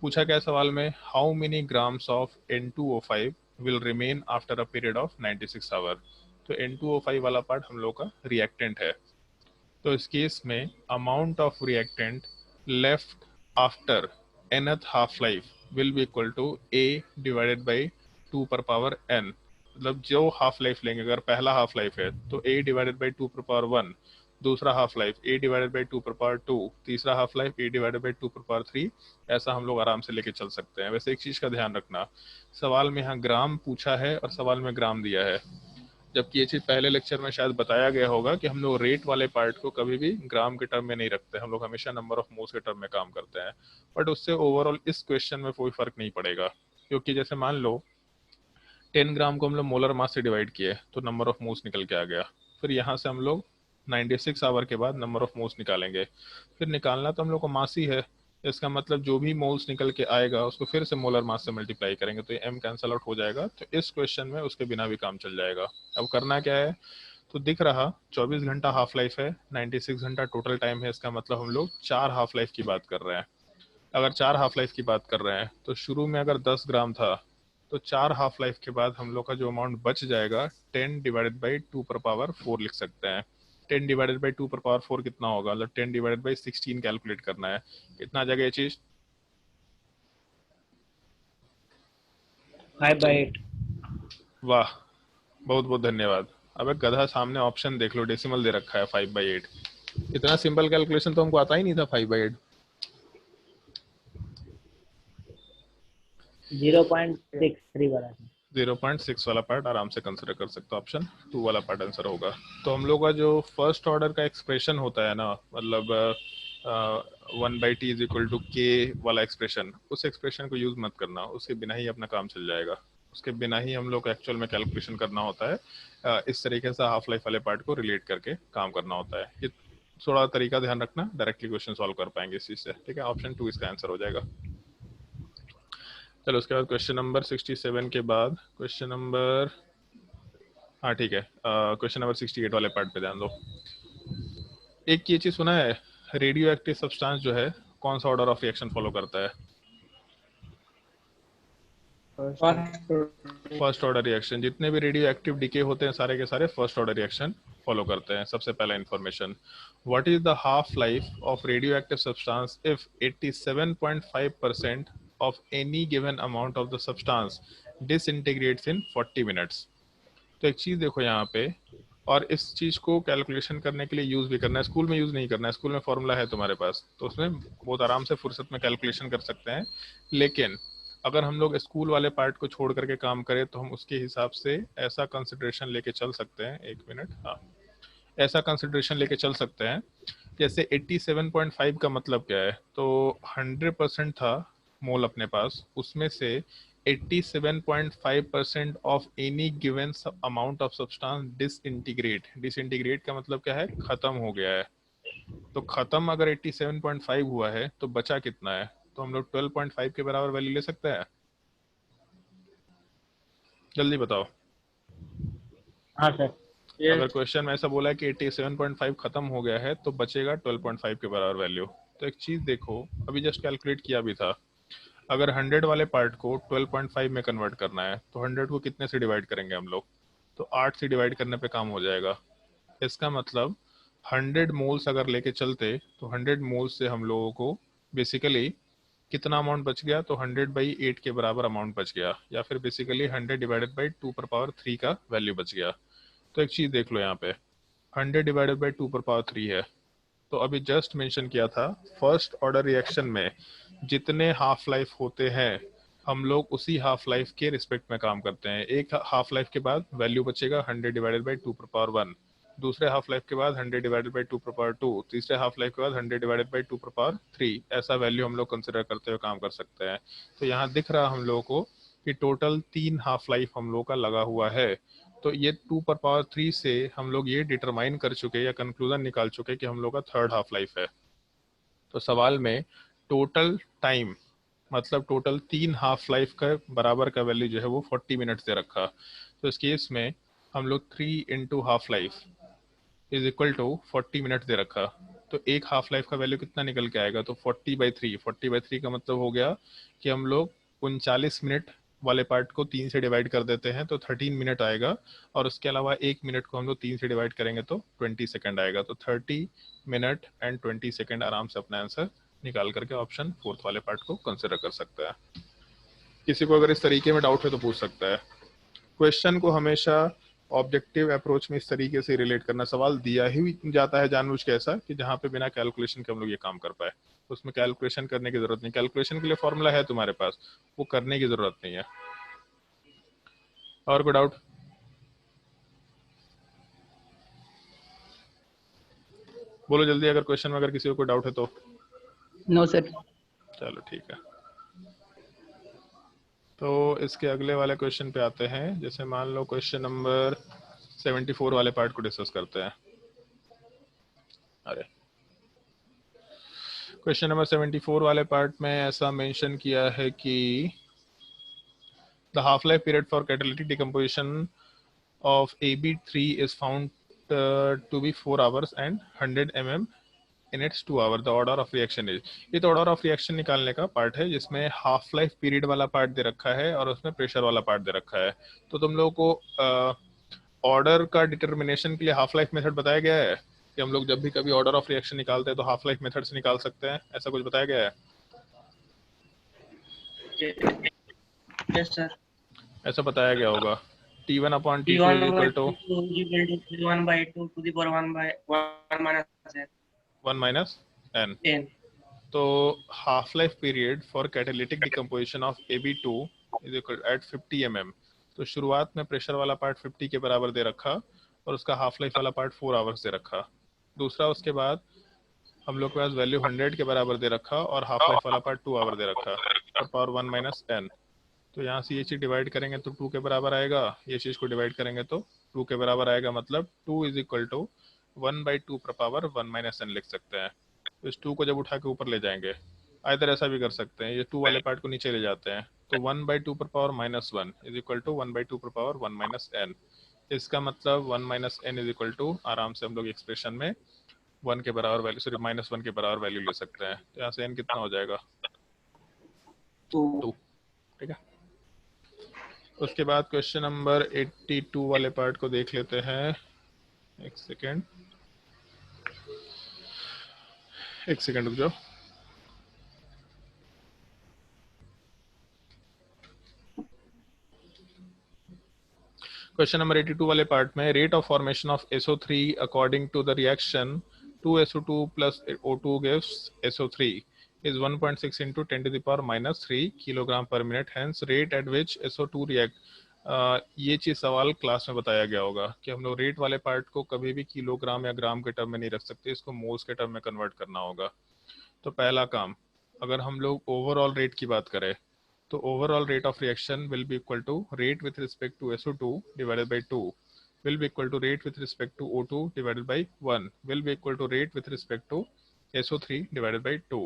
पूछा क्या सवाल में, how many grams of N2O5 will remain after a period of 96 hour. तो N2O5 वाला पार्ट हम लोग का रिएक्टेंट है, तो इस केस में amount of reactant left after nth half life will be equal to A divided by 2⁻n। मतलब जो हाफ लाइफ लेंगे, अगर पहला हाफ लाइफ है तो A डिवाइडेड बाई 2⁻1, दूसरा half life A divided by 2⁻2, तीसरा half life A divided by 2⁻3। ऐसा हम लोग आराम से लेके चल सकते हैं। वैसे एक चीज का ध्यान रखना, सवाल में यहाँ ग्राम पूछा है और सवाल में ग्राम दिया है, जबकि ये चीज पहले लेक्चर में शायद बताया गया होगा कि हम लोग रेट वाले पार्ट को कभी भी ग्राम के टर्म में नहीं रखते, हम लोग हमेशा नंबर ऑफ मोल्स के टर्म में काम करते हैं। बट उससे ओवरऑल इस क्वेश्चन में कोई फर्क नहीं पड़ेगा, क्योंकि जैसे मान लो 10 ग्राम को हम लोग मोलर मास से डिवाइड किए तो नंबर ऑफ मोल्स निकल के आ गया। फिर यहाँ से हम लोग 96 आवर के बाद नंबर ऑफ मोल्स निकालेंगे, फिर निकालना तो हम लोग को मास ही है, इसका मतलब जो भी मोल्स निकल के आएगा उसको फिर से मोलर मास से मल्टीप्लाई करेंगे, तो ये m कैंसल आउट हो जाएगा। तो इस क्वेश्चन में उसके बिना भी काम चल जाएगा। अब करना क्या है, तो दिख रहा 24 घंटा हाफ लाइफ है, 96 घंटा टोटल टाइम है, इसका मतलब हम लोग 4 हाफ लाइफ की बात कर रहे हैं। अगर 4 हाफ लाइफ की बात कर रहे हैं तो शुरू में अगर 10 ग्राम था, तो 4 हाफ लाइफ के बाद हम लोग का जो अमाउंट बच जाएगा 10 डिवाइडेड बाई 2⁻4 लिख सकते हैं। 10 डिवाइडेड बाई 2⁻4 कितना होगा, मतलब 10 डिवाइडेड बाई 16 कैलकुलेट करना है, कितना आ जाएगा ये चीज 5/8। वाह, बहुत बहुत धन्यवाद। अब एक गधा सामने ऑप्शन देख लो, डेसिमल दे रखा है 5/8। इतना सिंपल कैलकुलेशन तो हमको आता ही नहीं था 5/8। 0.63 वाला 0.6 वाला पार्ट आराम से कंसिडर कर सकते हो, ऑप्शन 2 वाला पार्ट आंसर होगा। तो हम लोग का जो फर्स्ट ऑर्डर का एक्सप्रेशन होता है ना, मतलब 1/t is equal to k वाला एक्सप्रेशन, उस एक्सप्रेशन को यूज मत करना, उसके बिना ही अपना काम चल जाएगा। उसके बिना ही हम लोग को एक्चुअल में कैलकुलेशन करना होता है। इस तरीके से हाफ लाइफ वाले पार्ट को रिलेट करके काम करना होता है। ये थोड़ा तरीका ध्यान रखना, डायरेक्टली क्वेश्चन सॉल्व कर पाएंगे इस चीज से, ठीक है। ऑप्शन 2 इसका आंसर हो जाएगा। चलो उसके बाद क्वेश्चन नंबर 67 के बाद क्वेश्चन नंबर हाँ ठीक है, क्वेश्चन नंबर 68 वाले पार्ट पे ध्यान दो। एक ये चीज सुना है, रेडियो एक्टिव सब्सटेंस जो है कौन सा ऑर्डर ऑफ रिएक्शन फॉलो करता है? First order reaction. जितने भी रेडियो एक्टिव डीके होते हैं सारे के सारे फर्स्ट ऑर्डर रिएक्शन फॉलो करते हैं। सबसे पहला information, what is the half life of radio active substance if 87.5% of any given amount of the substance डिसइंटीग्रेट्स in 40 minutes. तो एक चीज देखो यहाँ पे, और इस चीज को कैलकुलेशन करने के लिए यूज भी करना है, स्कूल में यूज नहीं करना है। स्कूल में फॉर्मूला है तुम्हारे पास, तो उसमें बहुत आराम से फुर्सत में कैलकुलेशन कर सकते हैं। लेकिन अगर हम लोग स्कूल वाले पार्ट को छोड़ करके काम करें तो हम उसके हिसाब से ऐसा कंसिडरेशन लेके चल सकते हैं। एक मिनट, हाँ, ऐसा कंसिडरेशन लेके चल सकते हैं जैसे 87.5 का मतलब क्या है, तो 100% था मोल अपने पास, उसमें से 87.5% of any given amount of substance disintegrate. Disintegrate का मतलब क्या है, खत्म हो गया है। तो खत्म अगर 87.5 हुआ है तो बचा कितना है, तो हम लोग 12.5 के बराबर वैल्यू ले सकते हैं। जल्दी बताओ। हाँ सर। अगर क्वेश्चन में ऐसा बोला है कि 87.5 खत्म हो गया है तो बचेगा 12.5 के बराबर वैल्यू। तो एक चीज देखो, अभी जस्ट कैलकुलेट किया भी था, अगर 100 वाले पार्ट को 12.5 में कन्वर्ट करना है तो 100 को कितने से डिवाइड करेंगे हम लोग, तो 8 से डिवाइड करने पे काम हो जाएगा। इसका मतलब 100 मोल्स अगर लेके चलते तो 100 मोल्स से हम लोगों को बेसिकली कितना अमाउंट बच गया, तो 100/8 के बराबर अमाउंट बच गया, या फिर बेसिकली 100 डिवाइडेड बाई 2 का वैल्यू बच गया। तो एक चीज देख लो यहाँ पे, 100 डिवाइडेड बाई 2 है। तो अभी जस्ट मेंशन किया था, फर्स्ट ऑर्डर रिएक्शन में जितने हाफ लाइफ होते हैं हम लोग उसी हाफ लाइफ के रिस्पेक्ट में काम करते हैं। एक हाफ लाइफ के बाद वैल्यू बचेगा 100 डिवाइडेड बाई 2 दूसरे हाफ लाइफ के बाद 100 डिवाइडेड बाई 2 तीसरे हाफ लाइफ के बाद 100 डिवाइडेड बाई 2 ऐसा वैल्यू हम लोग कंसिडर करते हुए काम कर सकते हैं। तो यहाँ दिख रहा हम लोगों को कि टोटल 3 हाफ लाइफ हम लोग का लगा हुआ है। तो ये 2 से हम लोग ये डिटरमाइन कर चुके या कंक्लूजन निकाल चुके कि हम लोग का थर्ड हाफ लाइफ है। तो सवाल में टोटल टाइम मतलब टोटल 3 हाफ लाइफ का बराबर का वैल्यू जो है वो 40 मिनट्स दे रखा। तो इस केस में हम लोग 3 into half life is equal to 40 minute दे रखा। तो एक हाफ लाइफ का वैल्यू कितना निकल के आएगा, तो 40/3। 40/3 का मतलब हो गया कि हम लोग 39 मिनट वाले पार्ट को 3 से डिवाइड कर देते हैं तो 13 मिनट आएगा, और उसके अलावा 1 मिनट को हम लोग 3 से डिवाइड करेंगे तो 20 सेकंड आएगा। तो 30 मिनट एंड 20 सेकंड आराम से अपना आंसर निकाल करके ऑप्शन 4 वाले पार्ट को कंसिडर कर सकता है। किसी को अगर इस तरीके में डाउट है तो पूछ सकता है। क्वेश्चन को हमेशा ऑब्जेक्टिव अप्रोच में इस तरीके से रिलेट करना, सवाल दिया ही जाता है जानबूझ के ऐसा कि जहाँ पे बिना कैलकुलेशन के हम लोग ये काम कर पाए, उसमें कैलकुलेशन करने की जरूरत नहीं। कैलकुलेशन के लिए फॉर्मूला है तुम्हारे पास, वो करने की जरूरत नहीं है। और कोई डाउट? बोलो जल्दी, अगर क्वेश्चन में अगर किसी को कोई डाउट है तो। No sir. चलो ठीक है, तो इसके अगले वाले क्वेश्चन पे आते हैं। जैसे मान लो क्वेश्चन नंबर 74 वाले पार्ट को डिस्कस करते हैं। अरे क्वेश्चन नंबर 74 वाले पार्ट में ऐसा मेंशन किया है कि the half life period for catalytic decomposition of AB3 is found to be 4 hours and 100 mm in its 2 hour. The order of reaction is, ये तो ऑर्डर ऑफ रिएक्शन निकालने का पार्ट है जिसमें हाफ लाइफ पीरियड वाला पार्ट दे रखा है और उसमें प्रेशर वाला पार्ट दे रखा है। तो तुम लोगों को ऑर्डर का डिटर्मिनेशन के लिए हाफ लाइफ मेथड बताया गया है कि हम लोग जब भी कभी ऑर्डर ऑफ रिएक्शन निकालते हैं तो हाफ लाइफ मेथड से निकाल सकते हैं, ऐसा कुछ बताया गया है? Yes sir. ऐसा बताया गया होगा, T1/T2 is equal to 1/2 to the power 1 minus n. तो half life period for catalytic decomposition of AB2 is equal at 50 mm। तो शुरुआत में प्रेशर वाला पार्ट 50 के बराबर दे रखा और उसका हाफ लाइफ वाला पार्ट 4 आवर्स दे रखा। दूसरा उसके बाद हम लोग के पास वैल्यू 100 के बराबर दे रखा और हाफ लाइफ वाला पार्ट 2 आवर दे रखा और पावर 1 minus n। तो यहाँ से ये चीज डिवाइड करेंगे तो 2 के बराबर आएगा, ये चीज को डिवाइड करेंगे तो 2 के बराबर आएगा, मतलब 2 इज इक्वल टू 1/2 पर पावर 1 minus n लिख सकते हैं। तो इस 2 को जब उठा के ऊपर ले जाएंगे, आइदर ऐसा भी कर सकते हैं, ये 2 वाले पार्ट को नीचे ले जाते हैं तो 1/2 पर पावर -1 इज इक्वल टू 1/2 पर पावर 1 minus n। इसका मतलब 1 minus n is equal to, आराम से हम लोग एक्सप्रेशन में 1 के बराबर वैल्यू, सॉरी -1 के बराबर वैल्यू ले सकते हैं। तो यहाँ से एन कितना हो जाएगा? 2। ठीक है। उसके बाद क्वेश्चन नंबर 82 वाले पार्ट को देख लेते हैं। एक सेकेंड रुक जाओ। क्वेश्चन नंबर 82 वाले पार्ट में rate of formation of SO3 according to the reaction 2SO2 plus O2 gives SO3 is 1.6 into 10 to the power minus 3 kilogram पर minute, hence rate at which SO2 react। ये चीज सवाल क्लास में बताया गया होगा कि हम लोग रेट वाले पार्ट को कभी भी किलोग्राम या ग्राम के टर्म में नहीं रख सकते, इसको मोल्स के टर्म में कन्वर्ट करना होगा। तो पहला काम, अगर हम लोग ओवरऑल रेट की बात करें तो overall rate of reaction will be equal to rate with respect to SO2 divided by 2 will be equal to rate with respect to O2 divided by 1 will be equal to rate with respect to SO3 divided by 2।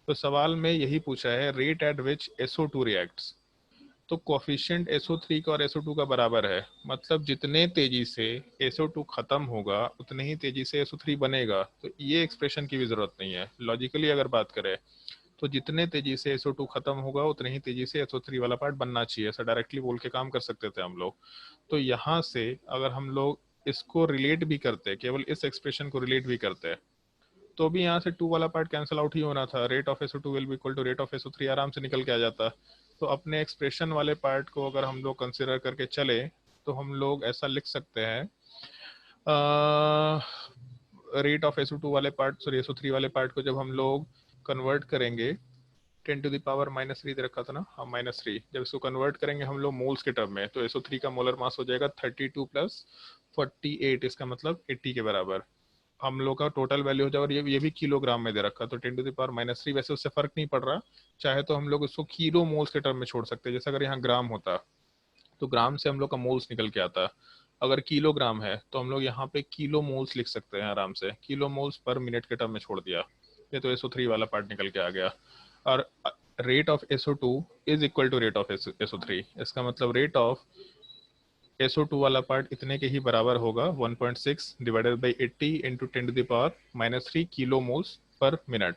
तो सवाल में यही पूछा है rate at which SO2 reacts। तो कोफिशिएंट SO3 का और SO2 का बराबर है, मतलब जितने तेजी से SO2 खत्म होगा उतने ही तेजी से SO3 बनेगा। तो ये एक्सप्रेशन की भी जरूरत नहीं है, लॉजिकली अगर बात करें तो जितने तेजी से SO2 खत्म होगा उतने ही तेजी से SO3 वाला पार्ट बनना चाहिए। ऐसा डायरेक्टली बोल के काम कर सकते थे हम लोग। तो यहाँ से अगर हम लोग इसको रिलेट भी करते, केवल इस एक्सप्रेशन को रिलेट भी करते, तो भी यहाँ से 2 वाला पार्ट कैंसिल आउट ही होना था। Rate of SO2 will be equal to rate of SO3 आराम से निकल के आ जाता। तो अपने एक्सप्रेशन वाले पार्ट को अगर हम लोग कंसिडर करके चले तो हम लोग ऐसा लिख सकते हैं, रेट ऑफ SO2 वाले पार्ट, सॉरी SO3 वाले पार्ट को जब हम लोग कन्वर्ट करेंगे 10 टू द पावर -3 दे रखा था ना, हाँ -3, जब इसको कन्वर्ट करेंगे हम लोग मोल्स के टर्म में तो SO3 का मोलर मास हो जाएगा 32 + 48, इसका मतलब 80 के बराबर हम लोग का टोटल वैल्यू हो जाएगा। और ये भी किलोग्राम में दे रखा, तो 10 टू द पावर -3, वैसे उससे फर्क नहीं पड़ रहा, चाहे तो हम लोग इसको किलो मोल्स के टर्म में छोड़ सकते हैं। जैसे अगर यहाँ ग्राम होता तो ग्राम से हम लोग का मोल्स निकल के आता, अगर किलोग्राम है तो हम लोग यहाँ पे किलो मोल्स लिख सकते हैं आराम से, किलो मोल्स पर मिनट के टर्म में छोड़ दिया। ये तो SO3 वाला पार्ट निकल के आ गया। और rate of SO2 is equal to rate of SO3, इसका मतलब रेट ऑफ SO2 वाला पार्ट इतने के ही बराबर होगा 1.6 divided by 80 into 10 to the power -3 kilo moles पर मिनट।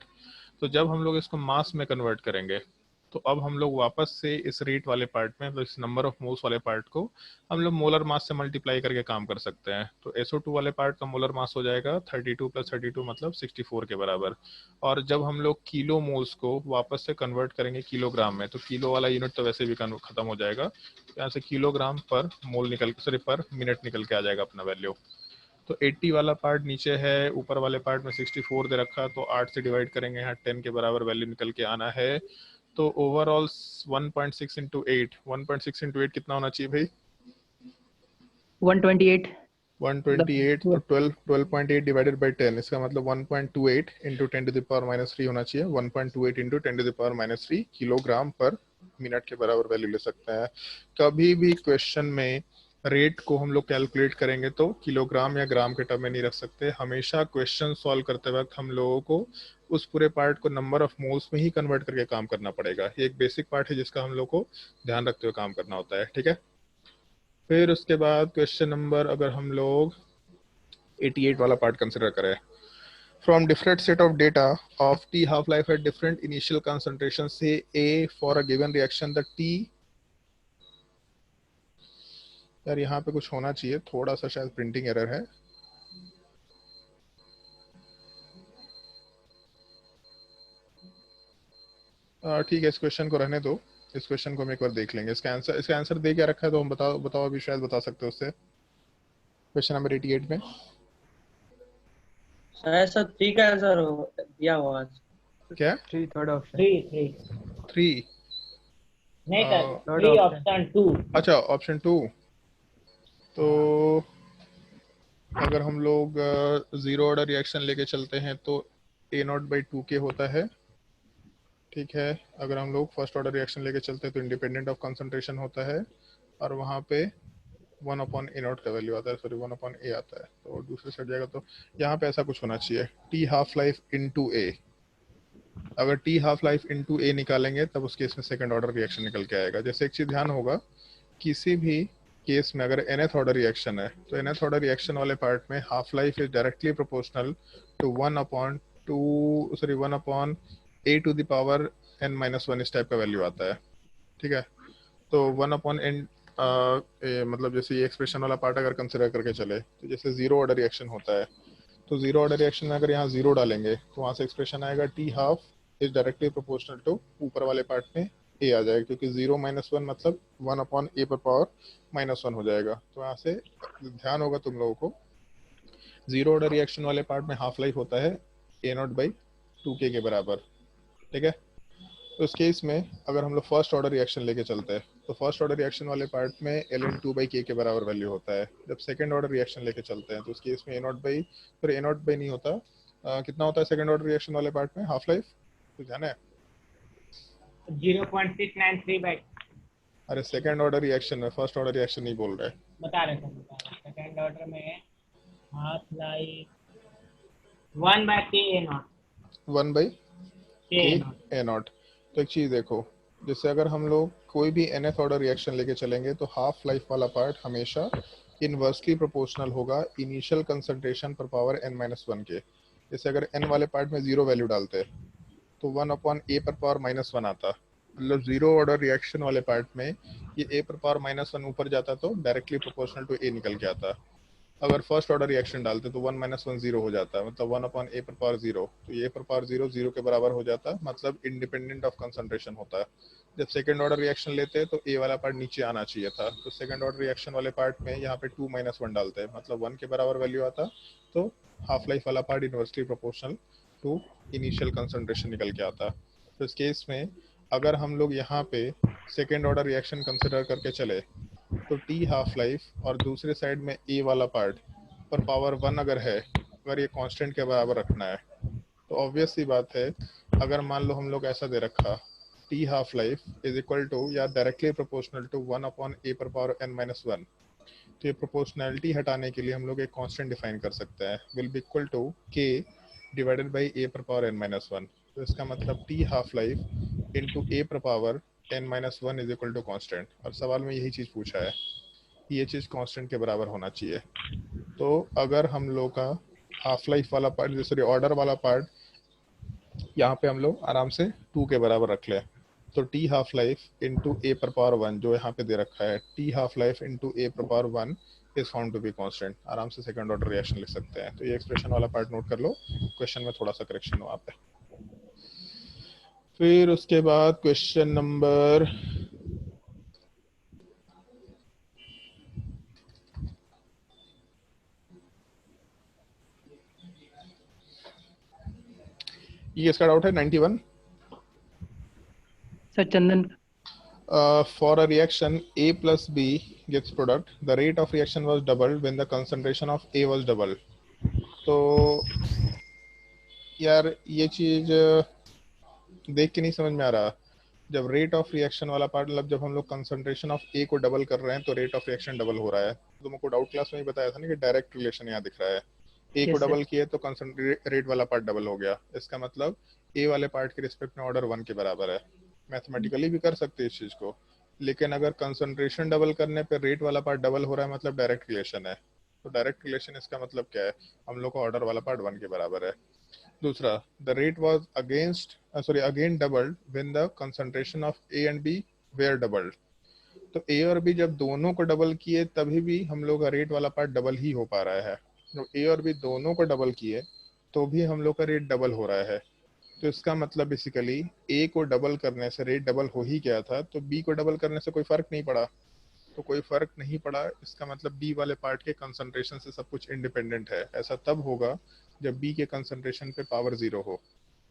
तो जब हम लोग इसको मास में कन्वर्ट करेंगे तो अब हम लोग वापस से इस रेट वाले पार्ट में, मतलब इस नंबर ऑफ मोल्स वाले पार्ट को हम लोग मोलर मास से मल्टीप्लाई करके काम कर सकते हैं। तो SO2 वाले पार्ट का मोलर मास हो जाएगा 32 + 32 मतलब 64 के बराबर। और जब हम लोग किलो मोल्स को वापस से कन्वर्ट करेंगे किलोग्राम में तो किलो वाला यूनिट तो वैसे भी खत्म हो जाएगा, यहाँ से किलोग्राम पर मोल निकल, सॉरी पर मिनट निकल के आ जाएगा अपना वैल्यू। तो 80 वाला पार्ट नीचे है, ऊपर वाले पार्ट में 64 दे रखा, तो 8 से डिवाइड करेंगे, यहाँ 10 के बराबर वैल्यू निकल के आना है। तो ओवरऑल 1.6 इंटू 8, 1.6 इंटू 8 कितना होना चाहिए भाई? 128 128, तो 12.8 डिवाइडेड बाई 10, इसका मतलब 1.28 इंटू 10 टू द पावर -3 होना चाहिए। 1.28 into 10 to the power -3 kilogram पर मिनट के बराबर वैल्यू ले सकते हैं। कभी भी क्वेश्चन में रेट को हम लोग कैलकुलेट करेंगे तो किलोग्राम या ग्राम के टर्म में नहीं रख सकते। हमेशा क्वेश्चन सॉल्व करते वक्त हम लोगों को उस पूरे पार्ट को नंबर ऑफ मोल्स में ही कन्वर्ट करके काम करना पड़ेगा। ये एक बेसिक पार्ट है जिसका हम लोग को ध्यान रखते हुए काम करना होता है, ठीक है। फिर उसके बाद क्वेश्चन नंबर, अगर हम लोग 88 वाला पार्ट कंसिडर करें, from different set of data of T half life at different initial concentration से a for a given reaction the T, यार यहाँ पे कुछ होना चाहिए, थोड़ा सा शायद प्रिंटिंग एरर है। ठीक है, इस क्वेश्चन को रहने दो, इस क्वेश्चन को हम एक बार देख लेंगे। इसका आंसर दे क्या रखा है तो हम बताओ अभी शायद बता सकते हो उससे। क्वेश्चन नंबर 88 में शायद सर 3 का आंसर दिया हुआ है। क्या? 3 थर्ड ऑप्शन 3 नहीं सर, 3 ऑप्शन 2। अच्छा, ऑप्शन 2। तो अगर हम लोग जीरो ऑर्डर रिएक्शन लेके चलते हैं तो A0/2 के होता है, ठीक है। अगर हम लोग फर्स्ट ऑर्डर रिएक्शन लेके चलते हैं तो इंडिपेंडेंट ऑफ कंसंट्रेशन होता है और वहाँ पे 1/A0 का वैल्यू आता है, सॉरी 1/A आता है, तो दूसरे साइड जाएगा। तो यहाँ पे ऐसा कुछ होना चाहिए, टी हाफ लाइफ इंटू ए। अगर टी हाफ लाइफ इंटू ए निकालेंगे तब उस केस में सेकंड ऑर्डर रिएक्शन निकल के आएगा। जैसे एक चीज ध्यान होगा, किसी भी केस में अगर nth ऑर्डर रिएक्शन है तो nth ऑर्डर रिएक्शन वाले पार्ट में half life is directly proportional to 1 upon a to the power n-1 इस टाइप का वैल्यू आता है, ठीक है। तो 1 अपॉन n मतलब जैसे ये एक्सप्रेशन वाला पार्ट अगर कंसिडर करके चले तो जैसे जीरो ऑर्डर रिएक्शन होता है, तो जीरो ऑर्डर रिएक्शन में अगर यहाँ जीरो डालेंगे तो वहाँ से एक्सप्रेशन आएगा t half is directly proportional to ऊपर वाले पार्ट में a आ जाएगा, क्योंकि 0-1 मतलब 1 अपॉन a पर पावर -1 हो जाएगा। तो यहाँ से ध्यान होगा तुम लोगों को, जीरो ऑर्डर रिएक्शन वाले पार्ट में हाफ लाइफ होता है a0/2k के बराबर, ठीक है। तो इस केस में अगर हम लोग फर्स्ट ऑर्डर रिएक्शन लेके चलते हैं तो फर्स्ट ऑर्डर रिएक्शन वाले पार्ट में ln2/k के बराबर वैल्यू होता है। जब सेकंड ऑर्डर रिएक्शन लेके चलते हैं तो उस केस में a0 नहीं होता, कितना होता है सेकंड ऑर्डर रिएक्शन वाले पार्ट में हाफ लाइफ, तो जाना है 0.693 बाई, अरे सेकंड ऑर्डर रिएक्शन में, फर्स्ट ऑर्डर रिएक्शन नहीं बोल रहे। बता रहे थे सेकंड ऑर्डर में half life 1/k a0 1/k a0। तो एक चीज देखो, जैसे अगर हम लोग कोई भी nth ऑर्डर रिएक्शन लेके चलेंगे तो हाफ लाइफ वाला पार्ट हमेशा इनवर्सली प्रोपोर्शनल होगा इनिशियल कंसंट्रेशन पर पावर n-1 के। जैसे अगर n वाले पार्ट में जीरो वैल्यू डालते तो 1 अपॉन a पर पावर -1 आता, मतलब जीरो ऑर्डर रिएक्शन वाले पार्ट में ये a पर पावर -1 ऊपर जाता तो डायरेक्टली प्रोपोर्शनल टू a निकल के आता। अगर फर्स्ट ऑर्डर रिएक्शन डालते तो 1-1 0 हो जाता, मतलब 1 अपॉन a पर पावर 0, तो ये पर पावर 0 0 के बराबर हो जाता, मतलब इंडिपेंडेंट ऑफ कंसंट्रेशन होता है। जब सेकंड ऑर्डर रिएक्शन लेते हैं तो a वाला पार्ट नीचे आना चाहिए था, तो सेकंड ऑर्डर रिएक्शन वाले पार्ट में यहाँ पे 2-1 डालते हैं, मतलब 1 के बराबर वैल्यू आता, तो हाफ लाइफ वाला part inversely proportional to initial concentration निकल के आता। तो इस केस में अगर हम लोग यहाँ पे सेकेंड ऑर्डर रिएक्शन कंसिडर करके चले तो टी हाफ लाइफ और दूसरे साइड में ए वाला पार्ट पर पावर 1 अगर है, अगर ये कांस्टेंट के बराबर रखना है तो ऑब्वियस सी बात है, अगर मान लो हम लोग ऐसा दे रखा t half life is equal to या directly proportional to 1 upon a पर पावर n-1, तो ये प्रोपोर्शनैलिटी हटाने के लिए हम लोग एक कांस्टेंट डिफाइन कर सकते हैं, will be equal to k divided by A पर पावर n-1। तो इसका मतलब टी हाफ लाइफ इंटू ए पर power n-1 is equal to constant, और सवाल में यही चीज़ पूछा है, ये चीज़ कांस्टेंट के बराबर होना चाहिए। तो अगर हम लोग का हाफ लाइफ वाला पार्ट, सॉरी ऑर्डर वाला पार्ट, यहाँ पे हम लोग आराम से 2 के बराबर रख लें, तो टी हाफ लाइफ इंटू ए पर पावर 1 जो यहाँ पे दे रखा है, टी हाफ लाइफ इंटू ए पर power 1 is found to be constant, आराम से सेकंड ऑर्डर रिएक्शन लिख सकते हैं। तो ये एक्सप्रेशन वाला पार्ट नोट कर लो, क्वेश्चन में थोड़ा सा करेक्शन हो आप। फिर उसके बाद क्वेश्चन नंबर ये इसका डाउट है 91 sir Chandan. For a reaction A plus B gives product, the rate of reaction was doubled when the concentration of A was double। तो यार ये चीज देख के नहीं समझ में आ रहा, जब रेट ऑफ रिएक्शन वाला पार्ट, मतलब जब हम लोग कंसंट्रेशन ऑफ ए को डबल कर रहे हैं तो रेट ऑफ रिएक्शन डबल हो रहा है। तो तुमको डाउट क्लास में ही बताया था ना कि डायरेक्ट रिलेशन यहाँ दिख रहा है, ए को डबल किए तो कंसंट्रेट रेट वाला पार्ट डबल हो गया, इसका मतलब ए वाले पार्ट के रिस्पेक्ट में ऑर्डर 1 के बराबर है। मैथमेटिकली भी कर सकते हैं इस चीज को, लेकिन अगर कंसंट्रेशन डबल करने पे रेट वाला पार्ट डबल हो रहा है मतलब डायरेक्ट रिलेशन है। तो डायरेक्ट रिलेशन इसका मतलब क्या है, हम लोग का ऑर्डर वाला पार्ट 1 के बराबर है। दूसरा, the rate was again doubled when the concentration of A and B were doubled. तो ए और बी जब दोनों को डबल किए तभी भी हम लोग का रेट वाला पार्ट डबल ही हो पा रहा है। जब ए और बी दोनों को डबल किए तो भी हम लोग का रेट डबल हो रहा है। तो इसका मतलब बेसिकली ए को डबल करने से रेट डबल हो ही गया था, तो बी को डबल करने से कोई फर्क नहीं पड़ा। तो कोई फर्क नहीं पड़ा, इसका मतलब बी वाले पार्ट के कंसंट्रेशन से सब कुछ इंडिपेंडेंट है। ऐसा तब होगा जब बी के कंसंट्रेशन पे पावर 0 हो,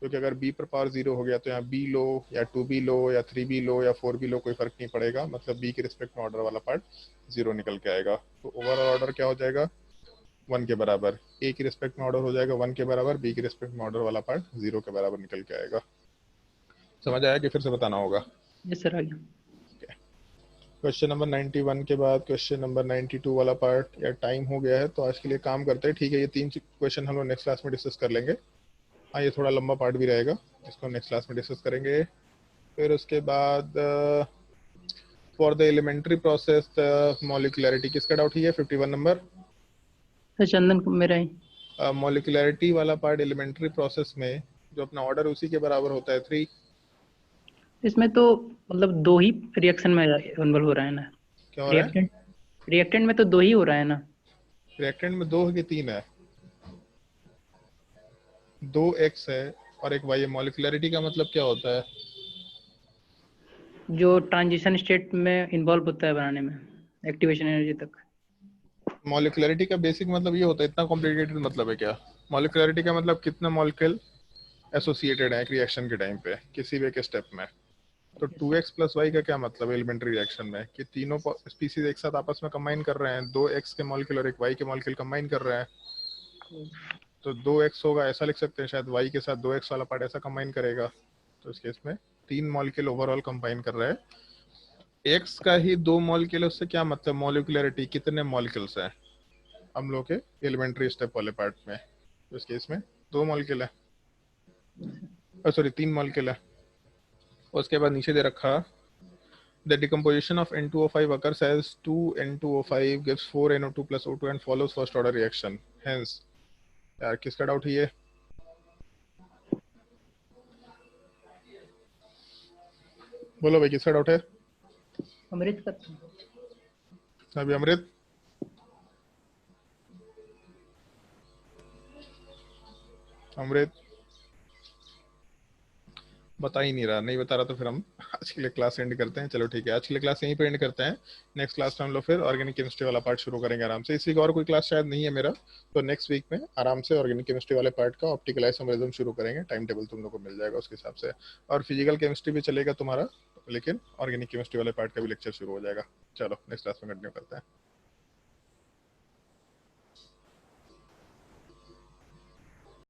क्योंकि अगर बी पर पावर 0 हो गया तो यहाँ बी लो या 2b लो या 3b लो या 4b लो कोई फर्क नहीं पड़ेगा, मतलब बी के रिस्पेक्ट में ऑर्डर वाला पार्ट 0 निकल के आएगा। तो ओवरऑल ऑर्डर क्या हो जाएगा, 1 के बराबर। ए के रिस्पेक्ट में ऑर्डर हो जाएगा 1 के बराबर, बी के रिस्पेक्ट में ऑर्डर वाला पार्ट 0 के बराबर निकल के आएगा। समझ आया कि फिर से बताना होगा? यस सर, आ गया। क्वेश्चन नंबर 91 के बाद क्वेश्चन नंबर 92 वाला पार्ट, या टाइम हो गया है तो आज के लिए काम करते हैं, ठीक है। ये 3 क्वेश्चन हम लोग नेक्स्ट क्लास में डिस्कस कर लेंगे। हाँ, ये थोड़ा लंबा पार्ट भी रहेगा, इसको नेक्स्ट क्लास में डिस्कस करेंगे। फिर उसके बाद for the elementary process the molecularity, किसका डाउट है? 51 नंबर। सर चंदन को मेरा ही। मॉलिक्यूलरिटी वाला पार्ट एलिमेंट्री प्रोसेस में जो अपना ऑर्डर उसी के बराबर होता है 3। इसमें तो मतलब दो ही रिएक्शन में इन्वॉल्व हो रहा है ना। क्या हो रहा है? रिएक्टेंट में तो दो ही हो रहा है ना। रिएक्टेंट में 2 है कि 3 है? 2x है और एक y है। मॉलिक्यूलरिटी का मतलब क्या होता है? जो ट्रांजिशन स्टेट में इन्वॉल्व होता है बनाने में, एक्टिवेशन एनर्जी तक। मॉलिक्यूलरिटी का बेसिक मतलब ये होता है, इतना कॉम्प्लिकेटेड मतलब है क्या? मॉलिक्यूलरिटी का मतलब कितने मॉलिक्यूल एसोसिएटेड है एक रिएक्शन के टाइम पे किसी भी एक स्टेप में। तो 2x प्लस y का क्या मतलब है एलिमेंट्री रिएक्शन में? कि तीनों स्पीसीज एक साथ आपस में कंबाइन कर रहे हैं, 2x के मॉलिक्यूल और एक y के मॉलिक्यूल कंबाइन कर रहे हैं। तो 2x होगा, ऐसा लिख सकते हैं शायद, y के साथ 2x वाला पार्ट ऐसा कंबाइन करेगा। तो इस केस में 3 मॉलिक्यूल ओवरऑल कंबाइन कर रहे हैं। x का ही 2 मॉलिक्यूल, उससे क्या मतलब? मॉलिक्यूलरिटी कितने मॉलिक्यूल्स हैं हम लोग के एलिमेंट्री स्टेप वाले पार्ट में? तो इस केस में 2 मॉलिक्यूल है, सॉरी 3 मॉलिक्यूल है। उसके बाद नीचे दे रखा the decomposition of N2O5 occurs as 2N2O5 gives 4NO2 plus O2 and follows first order reaction. Hence, यार किसका डाउट है ये? बोलो भाई किसका डाउट है? अमृत का। अभी अमृत, अमृत बता ही नहीं रहा, नहीं बता रहा तो फिर हम आज के लिए क्लास एंड करते हैं। चलो ठीक है, आज के लिए क्लास यहीं पे एंड करते हैं। नेक्स्ट क्लास में हम लोग फिर ऑर्गेनिक केमिस्ट्री वाला पार्ट शुरू करेंगे आराम से। इस वीक और कोई क्लास शायद नहीं है मेरा, तो नेक्स्ट वीक में आराम से ऑर्गेनिक केमिस्ट्री वाले पार्ट का ऑप्टिकल आइसोमरिज्म शुरू करेंगे। टाइम टेबल तुम लोग को मिल जाएगा उसके हिसाब से, और फिजिकल केमिस्ट्री भी चलेगा तुम्हारा, लेकिन ऑर्गेनिक केमिस्ट्री वाले पार्ट का भी लेक्चर शुरू हो जाएगा। चलो नेक्स्ट क्लास में कंटिन्यू करते हैं।